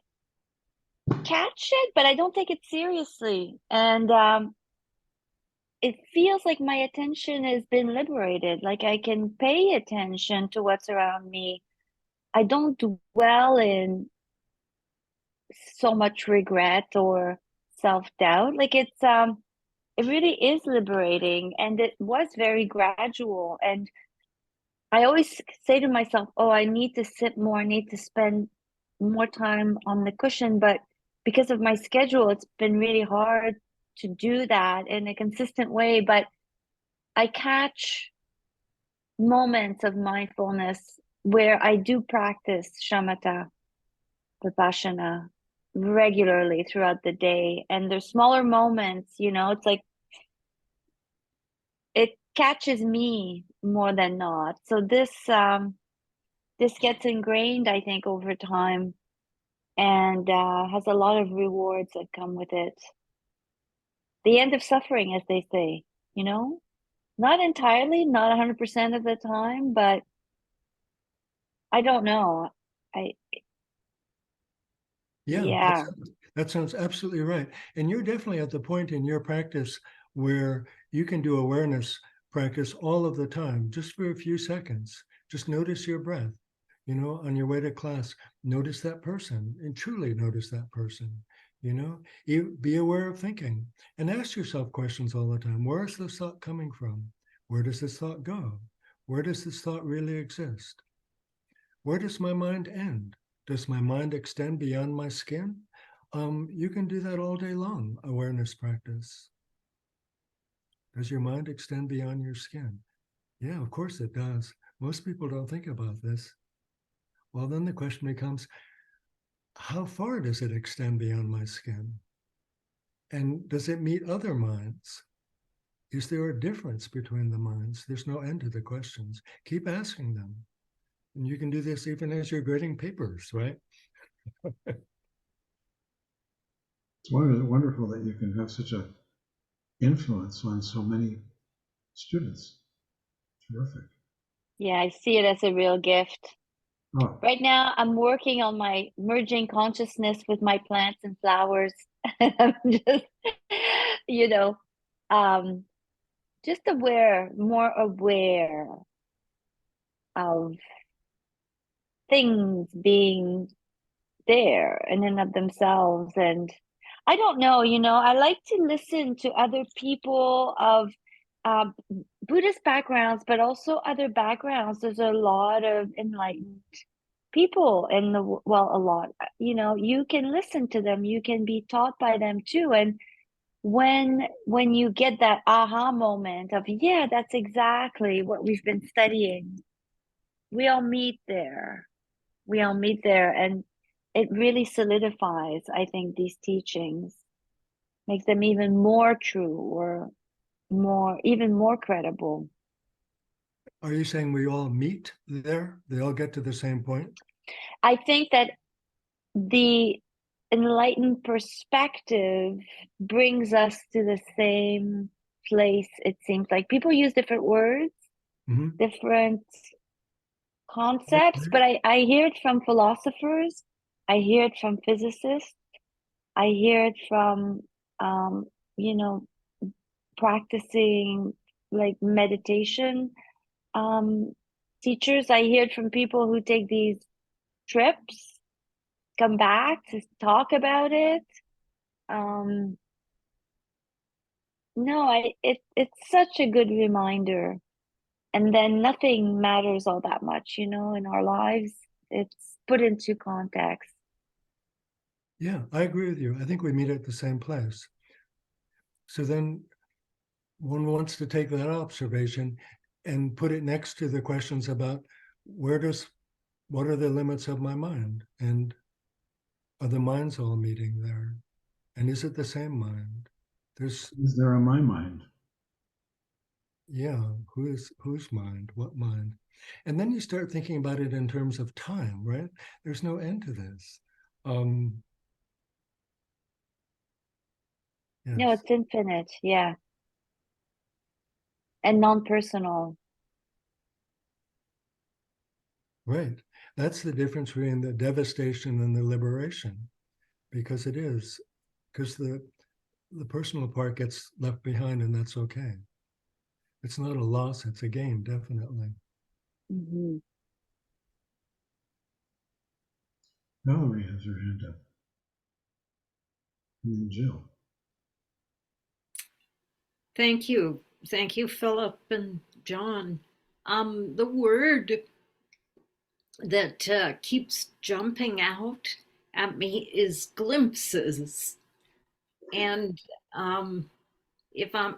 catch it, but I don't take it seriously. And it feels like my attention has been liberated. Like I can pay attention to what's around me. I don't dwell in so much regret or self-doubt. Like it really is liberating, and it was very gradual. And I always say to myself, oh, I need to sit more, I need to spend more time on the cushion. But because of my schedule, it's been really hard to do that in a consistent way. But I catch moments of mindfulness where I do practice shamatha, vipassana regularly throughout the day. And there's smaller moments, it's like it catches me more than not. So this this gets ingrained, I think, over time, and has a lot of rewards that come with it. The end of suffering, as they say, you know, not entirely, not 100% of the time, but I don't know. I Yeah, Yeah. that sounds absolutely right. And you're definitely at the point in your practice where you can do awareness practice all of the time, just for a few seconds. Just notice your breath. You know, on your way to class, notice that person and truly notice that person. You know, be aware of thinking and ask yourself questions all the time. Where is this thought coming from? Where does this thought go? Where does this thought really exist? Where does my mind end? Does my mind extend beyond my skin? You can do that all day long, awareness practice. Does your mind extend beyond your skin? Yeah, of course it does. Most people don't think about this. Well, then the question becomes, how far does it extend beyond my skin? And does it meet other minds? Is there a difference between the minds? There's no end to the questions. Keep asking them. And you can do this even as you're grading papers, right? It's wonderful that you can have such a influence on so many students. Terrific. Yeah, I see it as a real gift. Oh, Right now, I'm working on my merging consciousness with my plants and flowers. I'm just, you know, um, just aware, more aware of things being there in and of themselves. And I don't know, I like to listen to other people of uh, Buddhist backgrounds, but also other backgrounds. There's a lot of enlightened people in the well, a lot. You can listen to them, you can be taught by them too. And when you get that aha moment of, yeah, that's exactly what we've been studying, we all meet there. And it really solidifies, I think, these teachings, makes them even more true, or even more credible. Are you saying we all meet there? They all get to the same point? I think that the enlightened perspective brings us to the same place. It seems like people use different words, Mhm. different concepts, but I hear it from philosophers, I hear it from physicists, I hear it from you know practicing like meditation teachers. I hear it from people who take these trips, come back to talk about it. No, it's such a good reminder. And then nothing matters all that much, in our lives. It's put into context. Yeah, I agree with you. I think we meet at the same place. So then one wants to take that observation and put it next to the questions about what are the limits of my mind? And are the minds all meeting there? And is it the same mind? There's, is there on my mind? yeah, whose mind? What mind? And then you start thinking about it in terms of time, right? There's no end to this. No, Yes. it's infinite, yeah, and non-personal. Right. That's the difference between the devastation and the liberation, because the personal part gets left behind, and that's okay. It's not a loss, it's a gain, definitely. Mm-hmm. Valerie has her hand up. And then Jill. Thank you. Thank you, Philip and John. The word that keeps jumping out at me is glimpses. And if I'm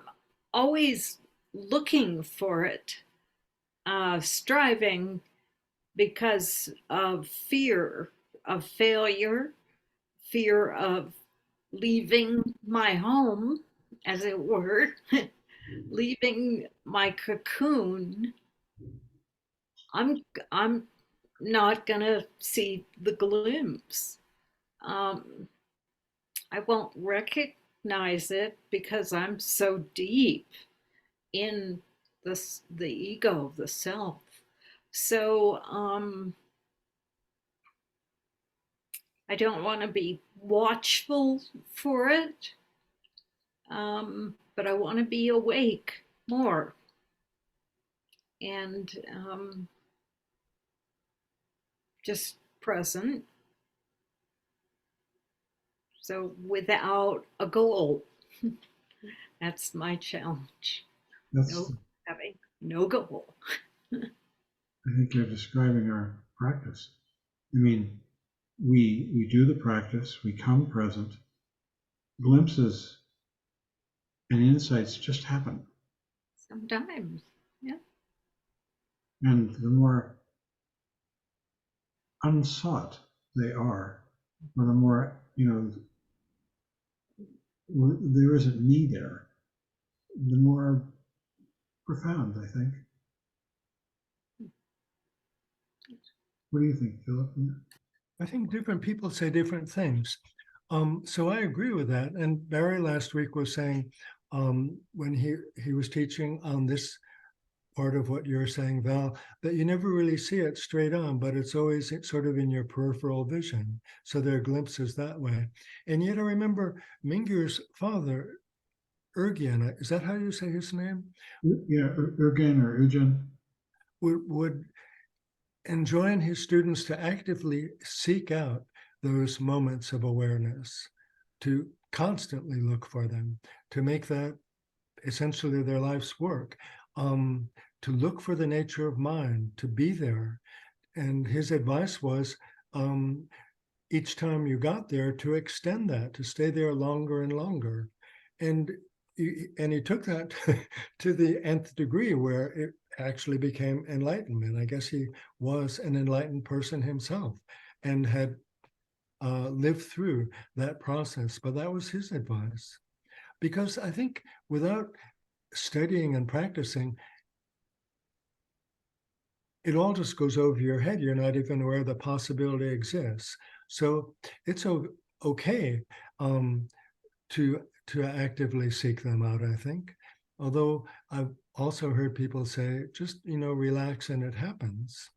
always looking for it, striving because of fear of failure, fear of leaving my home, as it were, leaving my cocoon, I'm not gonna see the glimpse. I won't recognize it because I'm so deep in the ego, the self. So I don't want to be watchful for it, but I want to be awake more and just present. So without a goal, that's my challenge. That's, Having no goal. I think you're describing our practice. I mean, we do the practice, we come present, glimpses and insights just happen. Sometimes, yeah. And the more unsought they are, or the more, there isn't me there, the more profound, I think. What do you think, Philip? I think different people say different things. So I agree with that. And Barry last week was saying, when he was teaching on this part of what you're saying, Val, that you never really see it straight on, but it's always sort of in your peripheral vision. So there are glimpses that way. And yet I remember Mingyur's father, Urgyen, is that how you say his name? Yeah, Urgen or Ujin. Would enjoin his students to actively seek out those moments of awareness, to constantly look for them, to make that essentially their life's work, to look for the nature of mind, to be there. And his advice was, each time you got there, to extend that, to stay there longer and longer. And he took that to the nth degree, where it actually became enlightenment. I guess he was an enlightened person himself and had lived through that process. But that was his advice. Because I think without studying and practicing, it all just goes over your head. You're not even aware the possibility exists. So it's okay to actively seek them out, I think. Although I've also heard people say, just, relax and it happens.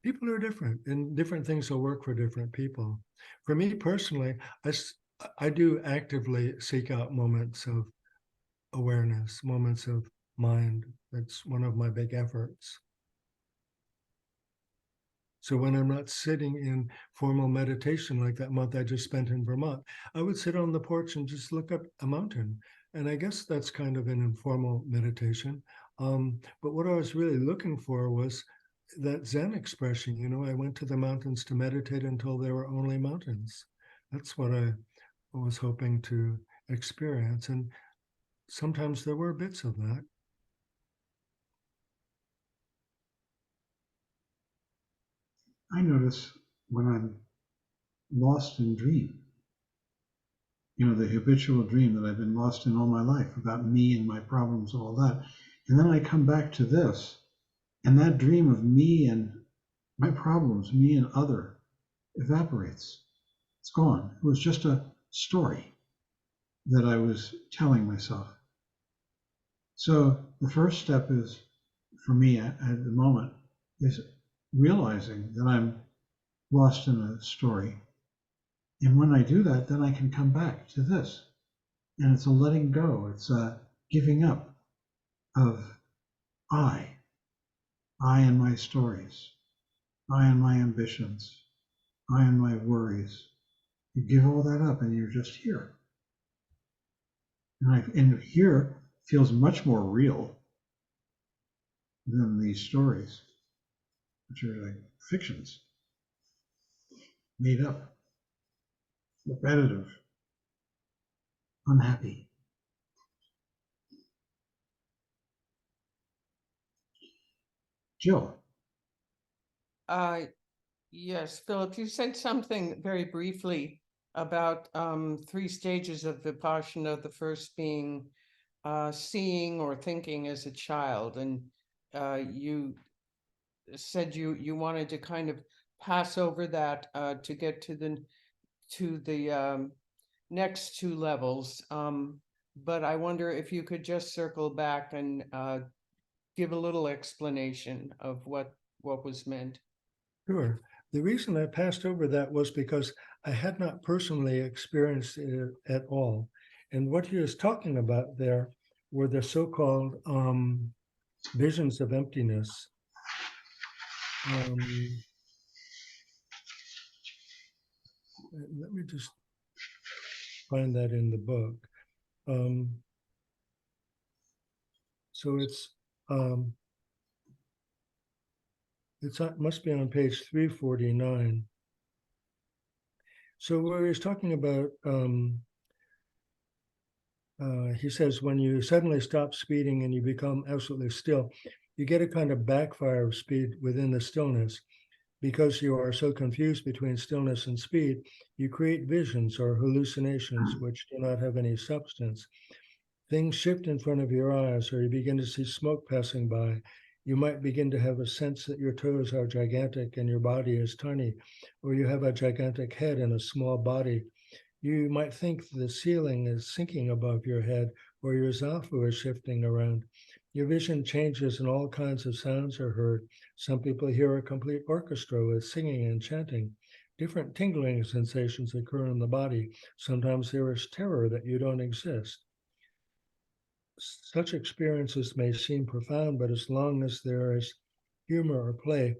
People are different, and different things will work for different people. For me personally, I do actively seek out moments of awareness, moments of mind. That's one of my big efforts. So when I'm not sitting in formal meditation like that month I just spent in Vermont, I would sit on the porch and just look up a mountain. And I guess that's kind of an informal meditation. But what I was really looking for was that Zen expression. I went to the mountains to meditate until there were only mountains. That's what I was hoping to experience. And sometimes there were bits of that. I notice when I'm lost in dream, the habitual dream that I've been lost in all my life about me and my problems and all that. And then I come back to this, and that dream of me and my problems, me and other, evaporates. It's gone. It was just a story that I was telling myself. So the first step is, for me at the moment, is realizing that I'm lost in a story. And when I do that, then I can come back to this. And it's a letting go. It's a giving up of I and my stories, I and my ambitions, I and my worries. You give all that up and you're just here. And here feels much more real than these stories, which are like fictions, made up, repetitive, unhappy. Jill. Yes, Philip, you said something very briefly about 3 stages of Vipassana, the first being seeing or thinking as a child. And you said you wanted to kind of pass over that to get to the next two levels. But I wonder if you could just circle back and give a little explanation of what was meant. Sure. The reason I passed over that was because I had not personally experienced it at all. And what he was talking about there were the so-called visions of emptiness. Let me just find that in the book. So it must be on page 349. So where he's talking about, he says, when you suddenly stop speeding and you become absolutely still, you get a kind of backfire of speed within the stillness. Because you are so confused between stillness and speed, you create visions or hallucinations which do not have any substance. Things shift in front of your eyes, or you begin to see smoke passing by. You might begin to have a sense that your toes are gigantic and your body is tiny, or you have a gigantic head and a small body. You might think the ceiling is sinking above your head, or your zafu is shifting around. Your vision changes and all kinds of sounds are heard. Some people hear a complete orchestra with singing and chanting. Different tingling sensations occur in the body. Sometimes there is terror that you don't exist. Such experiences may seem profound, but as long as there is humor or play,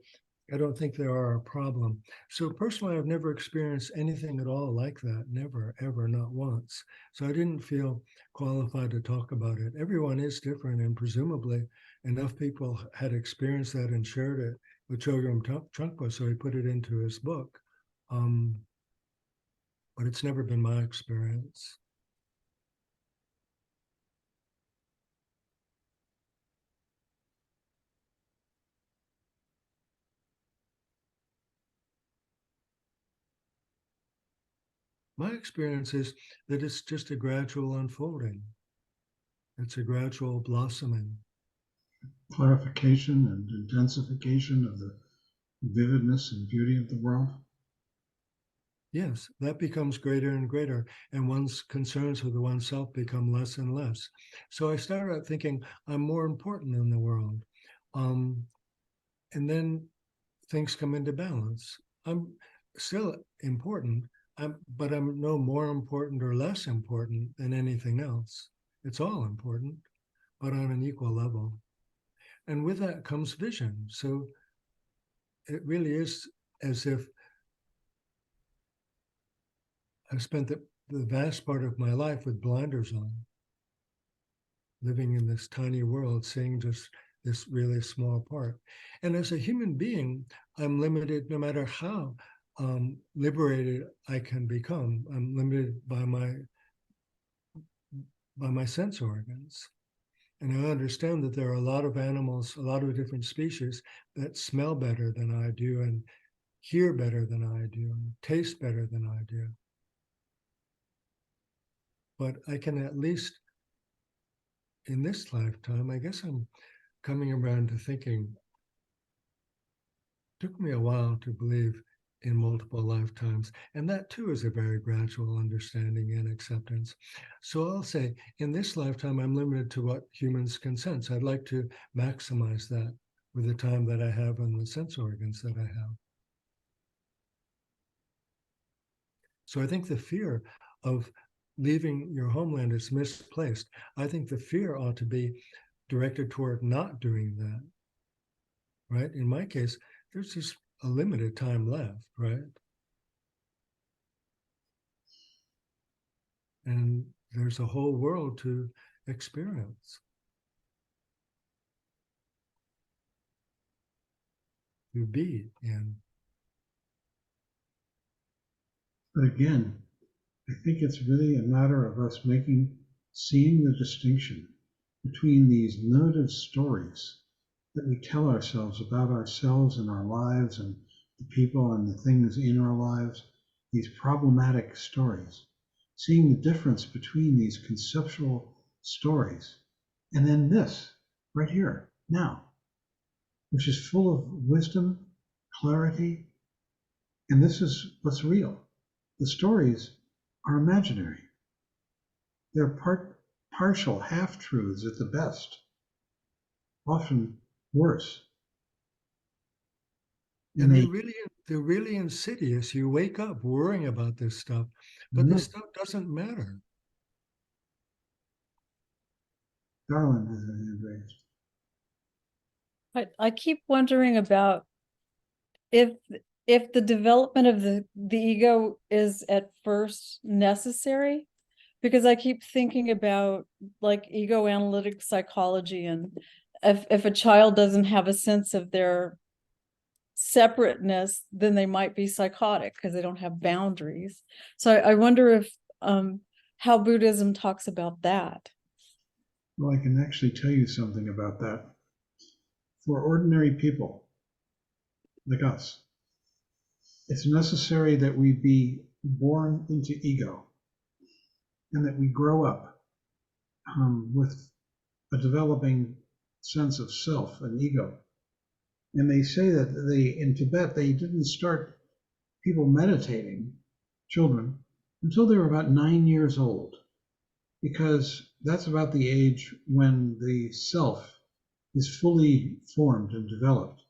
I don't think there are a problem. So personally, I've never experienced anything at all like that. Never, ever, not once. So I didn't feel qualified to talk about it. Everyone is different, and presumably enough people had experienced that and shared it with Chogyam Trungpa, so he put it into his book. But it's never been my experience. My experience is that it's just a gradual unfolding. It's a gradual blossoming. Clarification and intensification of the vividness and beauty of the world. Yes, that becomes greater and greater, and one's concerns with oneself become less and less. So I started out thinking I'm more important in the world. And then things come into balance. I'm still important, but I'm no more important or less important than anything else. It's all important, but on an equal level. And with that comes vision. So it really is as if I've spent the vast part of my life with blinders on, living in this tiny world, seeing just this really small part. And as a human being, I'm limited no matter how liberated I can become. I'm limited by my sense organs. And I understand that there are a lot of animals, a lot of different species that smell better than I do and hear better than I do and taste better than I do. But I can at least, in this lifetime, I guess I'm coming around to thinking, it took me a while to believe in multiple lifetimes. And that too is a very gradual understanding and acceptance. So I'll say, in this lifetime, I'm limited to what humans can sense. I'd like to maximize that with the time that I have and the sense organs that I have. So I think the fear of leaving your homeland is misplaced. I think the fear ought to be directed toward not doing that, right? In my case, there's just a limited time left, right? And there's a whole world to experience, to be in. But again, I think it's really a matter of us seeing the distinction between these limited stories that we tell ourselves about ourselves and our lives and the people and the things in our lives, these problematic stories, seeing the difference between these conceptual stories and then this right here, now. which is full of wisdom, clarity, and this is what's real. The stories are imaginary. They're partial half-truths at the best, often worse. And they're really insidious. You wake up worrying about this stuff, but this stuff doesn't matter. Darwin has a hand raised. I keep wondering about if the development of the ego is at first necessary, because I keep thinking about like ego analytic psychology, and if a child doesn't have a sense of their separateness, then they might be psychotic because they don't have boundaries. So I wonder if how Buddhism talks about that. Well, I can actually tell you something about that. For ordinary people like us, it's necessary that we be born into ego and that we grow up with a developing sense of self and ego. And they say that in Tibet, they didn't start people meditating, children, until they were about 9 years old, because that's about the age when the self is fully formed and developed.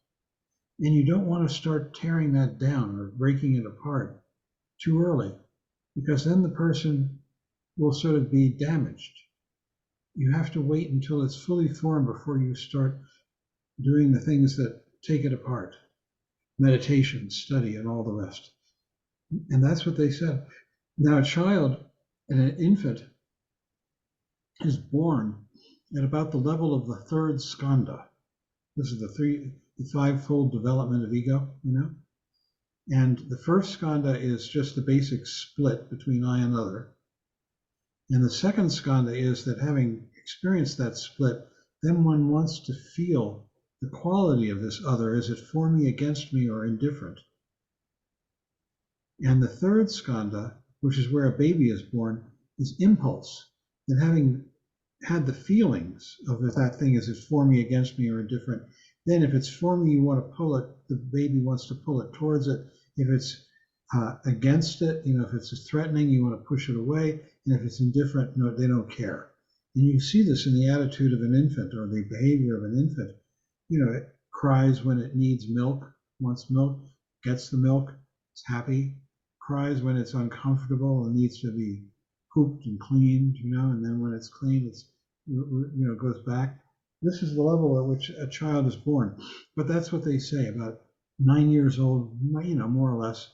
And you don't want to start tearing that down or breaking it apart too early, because then the person will sort of be damaged. You have to wait until it's fully formed before you start doing the things that take it apart. Meditation, study, and all the rest. And that's what they said. Now, a child and an infant is born at about the level of the third skandha. This is the five-fold development of ego, And the first skandha is just the basic split between I and other. And the second skandha is that having experienced that split, then one wants to feel the quality of this other. Is it for me, against me, or indifferent? And the third skandha, which is where a baby is born, is impulse. And having had the feelings of if that thing is it for me, against me, or indifferent, then if it's for me, you want to pull it, the baby wants to pull it towards it. If it's against it, if it's threatening, you want to push it away. And if it's indifferent, no, they don't care. And you see this in the attitude of an infant or the behavior of an infant. It cries when it needs milk, wants milk, gets the milk, it's happy, cries when it's uncomfortable and needs to be pooped and cleaned, and then when it's clean, it's, goes back. This is the level at which a child is born. But that's what they say, about 9 years old, more or less,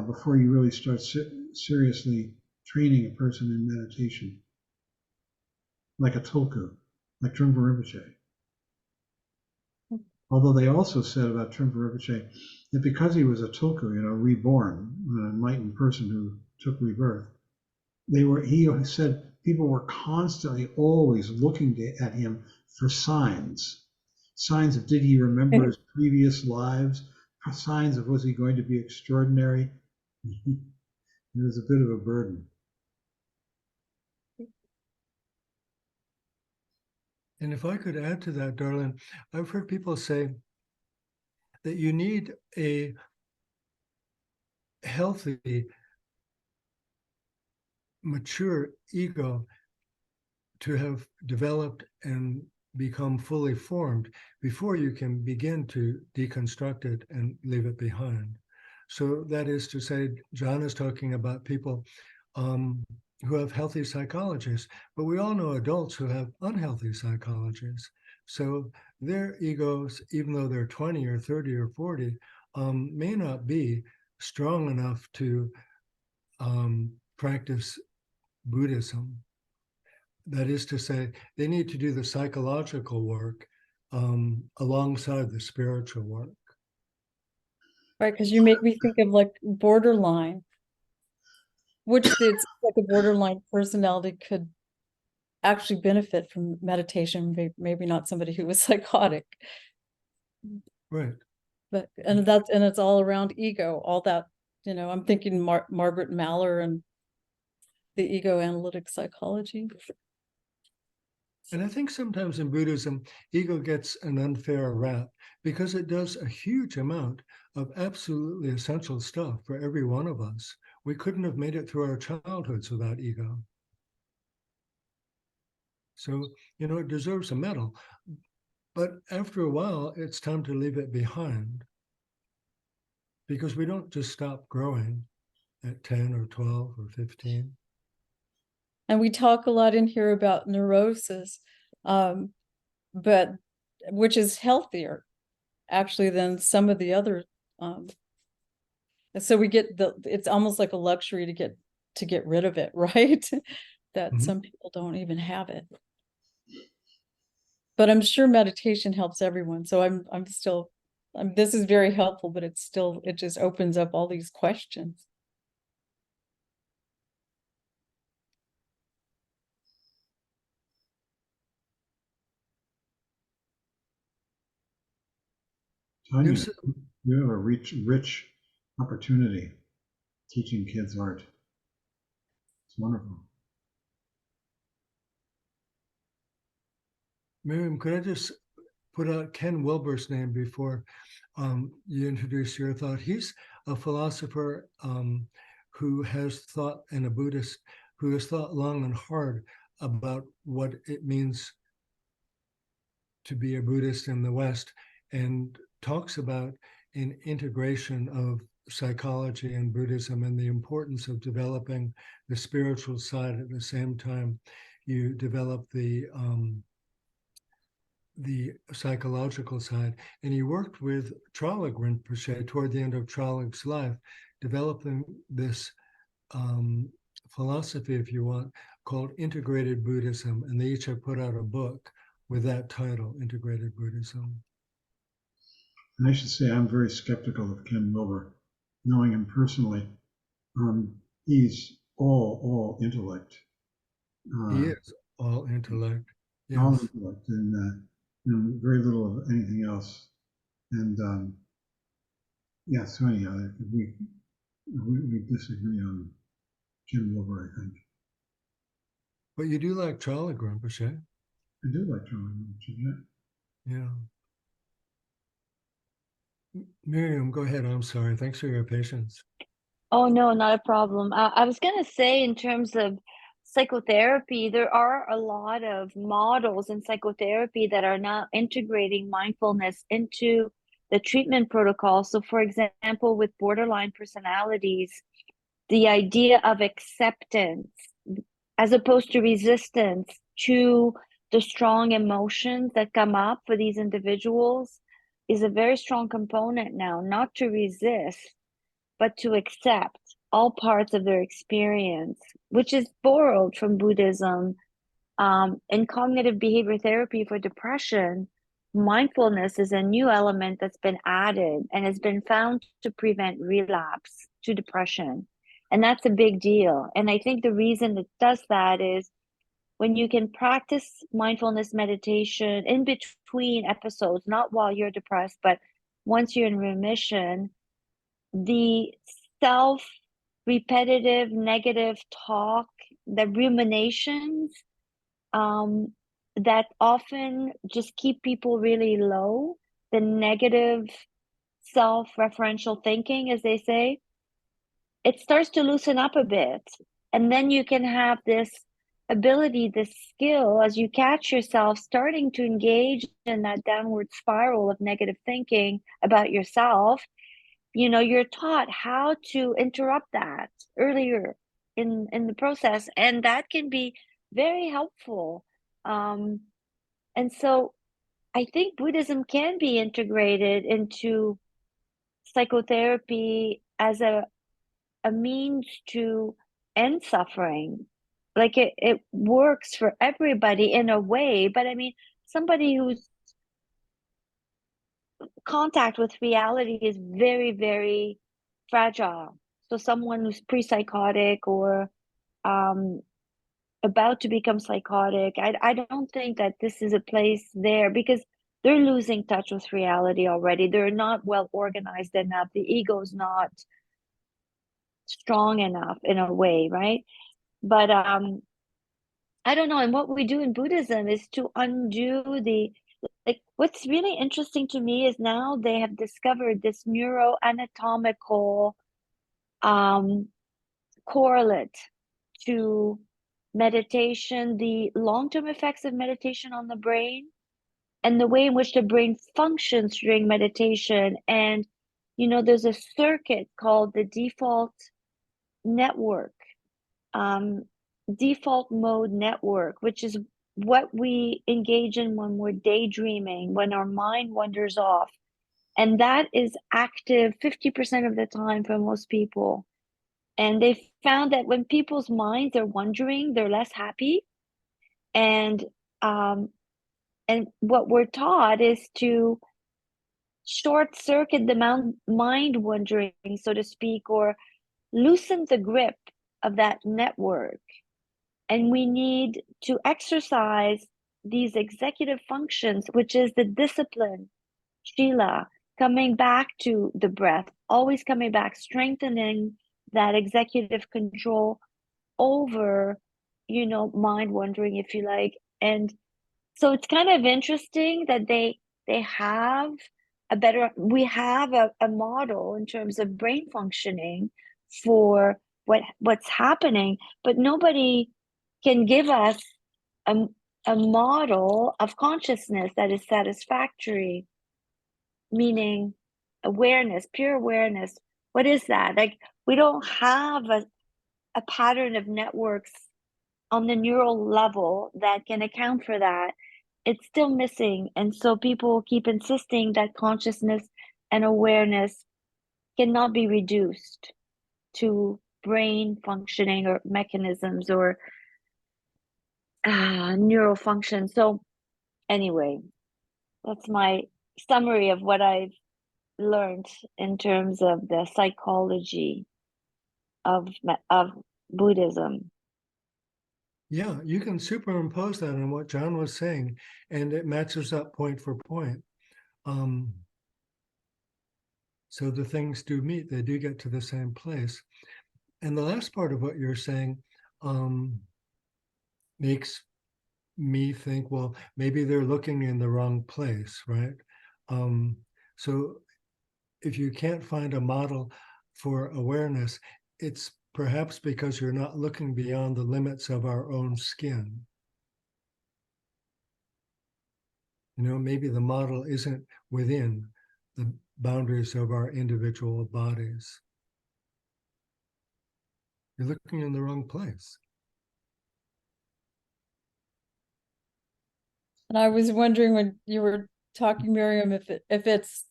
before you really start seriously training a person in meditation, like a tulku, like Trungpa Rinpoche. Although they also said about Trungpa Rinpoche that because he was a tulku, reborn, an enlightened person who took rebirth, he said people were constantly always looking at him for signs of did he remember his previous lives, signs of was he going to be extraordinary. It was a bit of a burden. And if I could add to that, Darlene, I've heard people say that you need a healthy, mature ego to have developed and become fully formed before you can begin to deconstruct it and leave it behind. So that is to say, John is talking about people who have healthy psychologies, but we all know adults who have unhealthy psychologies. So their egos, even though they're 20 or 30 or 40, may not be strong enough to practice Buddhism. That is to say, they need to do the psychological work alongside the spiritual work. Right, because you make me think of like borderline, which it's like a borderline personality could actually benefit from meditation, maybe not somebody who was psychotic. Right. But and it's all around ego, all that, I'm thinking Margaret Maller and the ego analytic psychology. And I think sometimes in Buddhism, ego gets an unfair rap because it does a huge amount of absolutely essential stuff for every one of us. We couldn't have made it through our childhoods without ego. So, it deserves a medal. But after a while, it's time to leave it behind because we don't just stop growing at 10 or 12 or 15. And we talk a lot in here about neurosis, but which is healthier actually than some of the other. So we get it's almost like a luxury to get rid of it, right? That some people don't even have it. But I'm sure meditation helps everyone. So I'm still, this is very helpful, but it just opens up all these questions. Tanya, you have a rich opportunity teaching kids art. It's wonderful. Miriam, could I just put out Ken Wilber's name before you introduce your thought? He's a philosopher who has thought, and a Buddhist who has thought long and hard about what it means to be a Buddhist in the West, and talks about an integration of psychology and Buddhism and the importance of developing the spiritual side at the same time you develop the psychological side. And he worked with Tralek Rinpoche toward the end of Tralek's life, developing this philosophy, if you want, called Integrated Buddhism. And they each have put out a book with that title, Integrated Buddhism. And I should say I'm very skeptical of Ken Wilber, knowing him personally. He's all intellect. He is all intellect. Yes. All intellect, and very little of anything else. And so anyhow, we disagree on Ken Wilber, I think. But you do like Tralek Rinpoche. I do like Tralek Rinpoche, yeah. Miriam, go ahead. I'm sorry. Thanks for your patience. Oh, no, not a problem. I was going to say, in terms of psychotherapy, there are a lot of models in psychotherapy that are now integrating mindfulness into the treatment protocol. So, for example, with borderline personalities, the idea of acceptance as opposed to resistance to the strong emotions that come up for these individuals is a very strong component now, not to resist, but to accept all parts of their experience, which is borrowed from Buddhism. In cognitive behavior therapy for depression, mindfulness is a new element that's been added and has been found to prevent relapse to depression. And that's a big deal. And I think the reason it does that is when you can practice mindfulness meditation in between episodes, not while you're depressed, but once you're in remission, the self-repetitive negative talk, the ruminations that often just keep people really low, the negative self-referential thinking, as they say, it starts to loosen up a bit. And then you can have this ability, this skill, as you catch yourself starting to engage in that downward spiral of negative thinking about yourself. You're taught how to interrupt that earlier in the process, and that can be very helpful. And so I think Buddhism can be integrated into psychotherapy as a means to end suffering. Like it works for everybody in a way, but I mean, somebody who's contact with reality is very, very fragile. So someone who's pre-psychotic or about to become psychotic, I don't think that this is a place there, because they're losing touch with reality already. They're not well organized enough. The ego is not strong enough in a way, right? But I don't know. And what we do in Buddhism is to undo like what's really interesting to me is now they have discovered this neuroanatomical correlate to meditation, the long-term effects of meditation on the brain, and the way in which the brain functions during meditation. And, there's a circuit called the default network, default mode network, which is what we engage in when we're daydreaming, when our mind wanders off. And that is active 50% of the time for most people. And they found that when people's minds are wandering, they're less happy. And what we're taught is to short circuit the mind wandering, so to speak, or loosen the grip of that network. And we need to exercise these executive functions, which is the discipline, Sheila, coming back to the breath, always coming back, strengthening that executive control over, mind wandering, if you like. And so it's kind of interesting that they have we have a model in terms of brain functioning for what's happening, but nobody can give us a model of consciousness that is satisfactory, meaning awareness, pure awareness. What is that? Like, we don't have a pattern of networks on the neural level that can account for that. It's still missing. And so people keep insisting that consciousness and awareness cannot be reduced to brain functioning or mechanisms or neural function. So anyway, that's my summary of what I've learned in terms of the psychology of Buddhism. Yeah, you can superimpose that on what John was saying, and it matches up point for point. So the things do meet, they do get to the same place. And the last part of what you're saying makes me think, well, maybe they're looking in the wrong place, right? So if you can't find a model for awareness, it's perhaps because you're not looking beyond the limits of our own skin. Maybe the model isn't within the boundaries of our individual bodies. You're looking in the wrong place. And I was wondering when you were talking, Miriam, if it's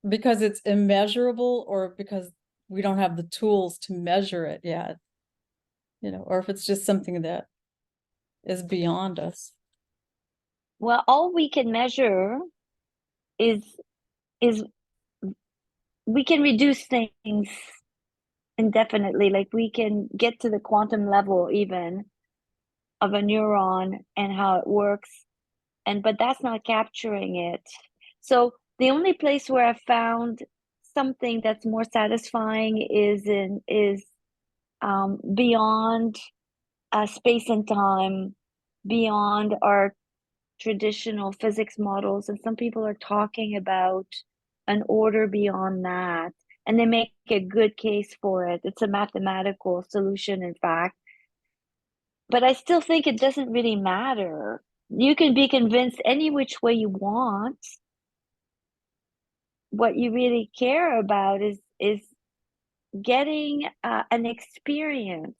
because it's immeasurable or because we don't have the tools to measure it yet, or if it's just something that is beyond us. Well, all we can measure is we can reduce things indefinitely. Like, we can get to the quantum level even of a neuron and how it works, but that's not capturing it. So the only place where I've found something that's more satisfying is beyond space and time, beyond our traditional physics models. And some people are talking about an order beyond that, and they make a good case for it. It's a mathematical solution, in fact. But I still think it doesn't really matter. You can be convinced any which way you want. What you really care about is getting an experience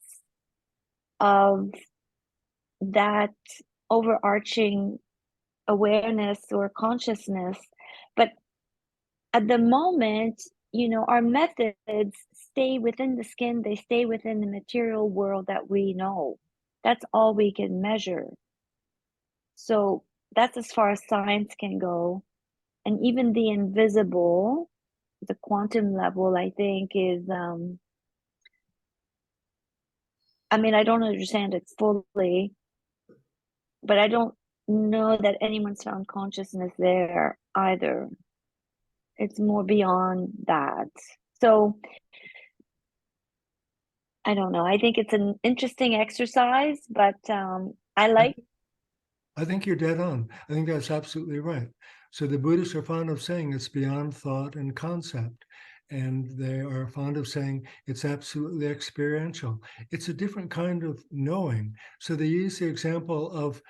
of that overarching awareness or consciousness. But at the moment, our methods stay within the skin, they stay within the material world that we know. That's all we can measure. So that's as far as science can go. And even the invisible, the quantum level, I think is, I don't understand it fully, but I don't know that anyone's found consciousness there either. It's more beyond that. So I don't know. I think it's an interesting exercise, but I like, I think you're dead on. I think that's absolutely right. So the Buddhists are fond of saying it's beyond thought and concept. And they are fond of saying it's absolutely experiential. It's a different kind of knowing. So they use the example of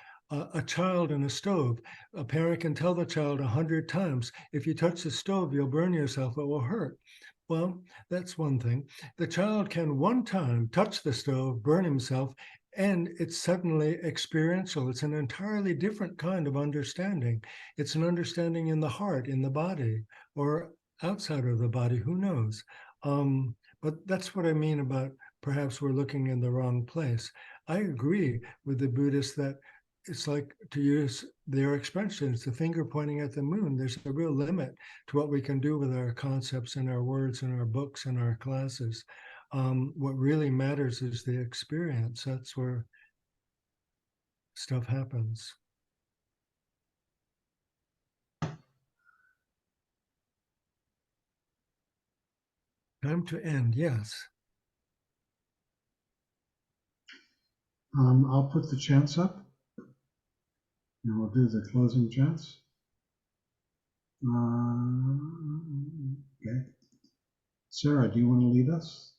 a child and a stove. A parent can tell the child 100 times, if you touch the stove, you'll burn yourself, it will hurt. Well, that's one thing. The child can one time touch the stove, burn himself, and it's suddenly experiential. It's an entirely different kind of understanding. It's an understanding in the heart, in the body, or outside of the body, who knows? But that's what I mean about perhaps we're looking in the wrong place. I agree with the Buddhists that it's like, to use their expression, it's the finger pointing at the moon. There's a real limit to what we can do with our concepts and our words and our books and our classes. What really matters is the experience. That's where stuff happens. Time to end, yes. I'll put the chants up, and we'll do the closing chants. Okay. Sarah, do you want to lead us?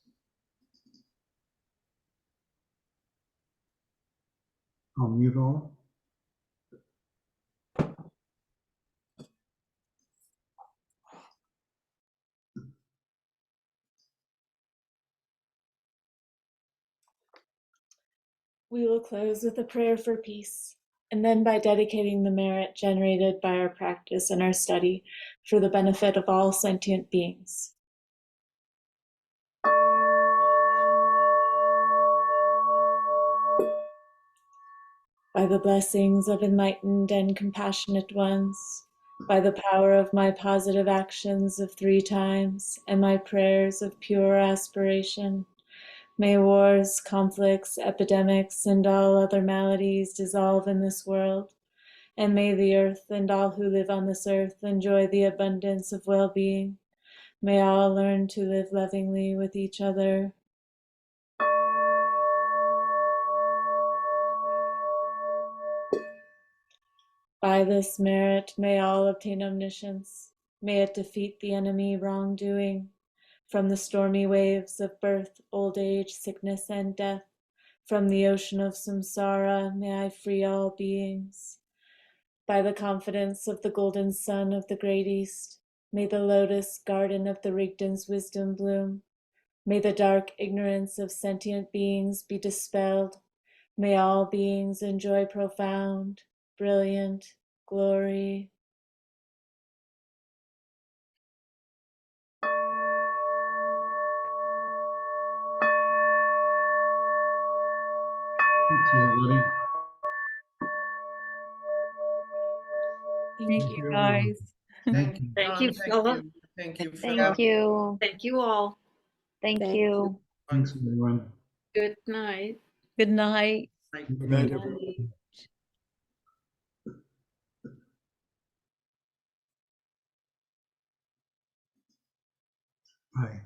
I'll mute all. We will close with a prayer for peace, and then by dedicating the merit generated by our practice and our study for the benefit of all sentient beings. By the blessings of enlightened and compassionate ones, by the power of my positive actions of 3 times and my prayers of pure aspiration, may wars, conflicts, epidemics, and all other maladies dissolve in this world, and may the earth and all who live on this earth enjoy the abundance of well-being. May all learn to live lovingly with each other. By this merit, may all obtain omniscience. May it defeat the enemy wrongdoing. From the stormy waves of birth, old age, sickness, and death, from the ocean of samsara, may I free all beings. By the confidence of the golden sun of the great East, may the lotus garden of the Rigden's wisdom bloom. May the dark ignorance of sentient beings be dispelled. May all beings enjoy profound, brilliant glory. Thanks, everybody. Thank you, guys. Thank you. Thank you, Thank Philip. you. Thank you, thank Philip. you. Thank you all. Thank Thank you. Thanks, everyone. Good night. Good night. Good night, everyone. Bye.